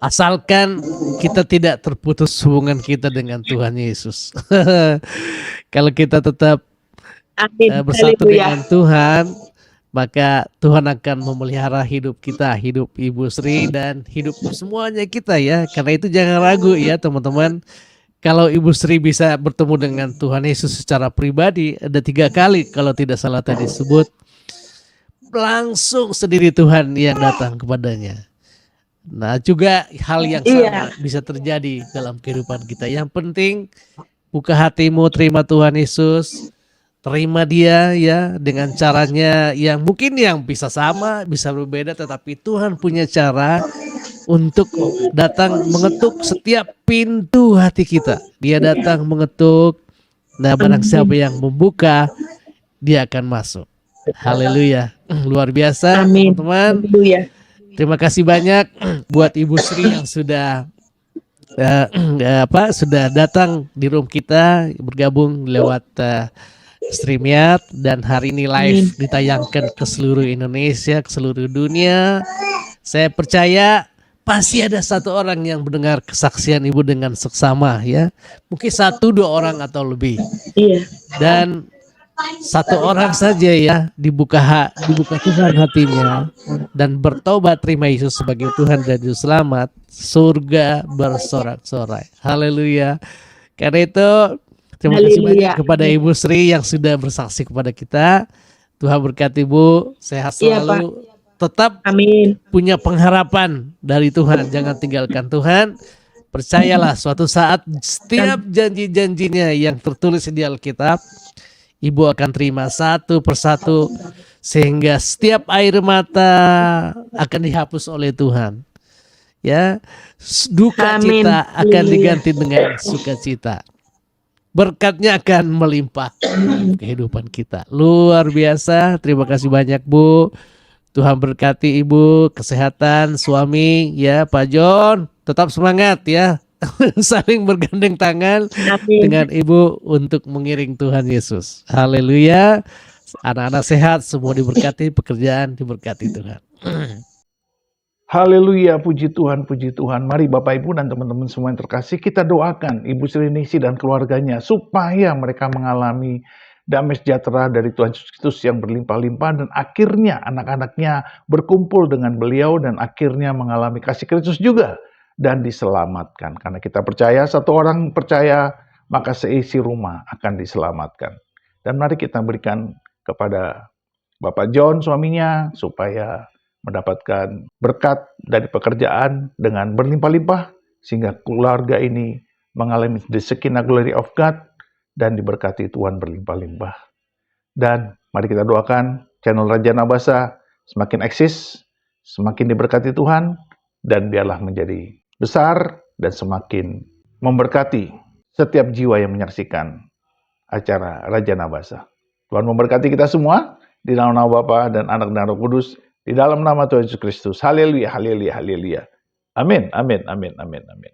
S3: asalkan kita tidak terputus hubungan kita dengan Tuhan Yesus. Kalau kita tetap bersatu dengan Tuhan, maka Tuhan akan memelihara hidup kita, hidup Ibu Sri dan hidup semuanya kita ya. Karena itu jangan ragu ya teman-teman. Kalau Ibu Sri bisa bertemu dengan Tuhan Yesus secara pribadi, ada 3 kali kalau tidak salah tadi sebut, langsung sendiri Tuhan yang datang kepadanya. Nah juga hal yang sama bisa terjadi dalam kehidupan kita. Yang penting buka hatimu, terima Tuhan Yesus, terima dia ya dengan caranya yang mungkin yang bisa sama, bisa berbeda, tetapi Tuhan punya cara untuk datang mengetuk setiap pintu hati kita. Dia datang mengetuk. Nah, barang siapa yang membuka, dia akan masuk. Haleluya. Luar biasa, teman-teman. Terima kasih banyak buat Ibu Sri yang sudah sudah datang di room kita, bergabung lewat StreamYard, dan hari ini live ditayangkan ke seluruh Indonesia, ke seluruh dunia. Saya percaya pasti ada satu orang yang mendengar kesaksian ibu dengan seksama ya. Mungkin 1-2 orang atau lebih. Dan 1 orang saja ya dibuka Tuhan hatinya dan bertobat, terima Yesus sebagai Tuhan dan Juru Selamat, surga bersorak-sorai. Haleluya. Karena itu terima kasih banyak kepada Ibu Sri yang sudah bersaksi kepada kita. Tuhan berkati Ibu, sehat selalu. tetap
S2: Amin.
S3: punya pengharapan dari Tuhan. Jangan tinggalkan Tuhan. Percayalah suatu saat setiap janji-janjinya yang tertulis di Alkitab, Ibu akan terima satu persatu sehingga setiap air mata akan dihapus oleh Tuhan. Ya, duka
S2: Amin.
S3: cita akan diganti dengan sukacita. Berkatnya akan melimpah dalam kehidupan kita. Luar biasa. Terima kasih banyak, Bu. Tuhan berkati Ibu, kesehatan, suami, ya Pak John. Tetap semangat ya. Saling bergandeng tangan
S2: Amin.
S3: dengan Ibu untuk mengiring Tuhan Yesus. Haleluya. Anak-anak sehat, semua diberkati, pekerjaan diberkati Tuhan.
S1: Haleluya, puji Tuhan, puji Tuhan. Mari Bapak Ibu dan teman-teman semua yang terkasih, kita doakan Ibu Sri Ningsih dan keluarganya supaya mereka mengalami damai sejahtera dari Tuhan Yesus Kristus yang berlimpah-limpah dan akhirnya anak-anaknya berkumpul dengan beliau dan akhirnya mengalami kasih Kristus juga dan diselamatkan. Karena kita percaya satu orang percaya maka seisi rumah akan diselamatkan. Dan mari kita berikan kepada Bapak John suaminya supaya mendapatkan berkat dari pekerjaan dengan berlimpah-limpah sehingga keluarga ini mengalami the Shekinah glory of God dan diberkati Tuhan berlimpah-limpah. Dan mari kita doakan channel Raja Nabasa semakin eksis, semakin diberkati Tuhan, dan biarlah menjadi besar dan semakin memberkati setiap jiwa yang menyaksikan acara Raja Nabasa. Tuhan memberkati kita semua di dalam nama Bapa dan Anak dan Roh Kudus, di dalam nama Tuhan Yesus Kristus. Haleluya, haleluya, haleluya. Amin, amin, amin, amin, amin.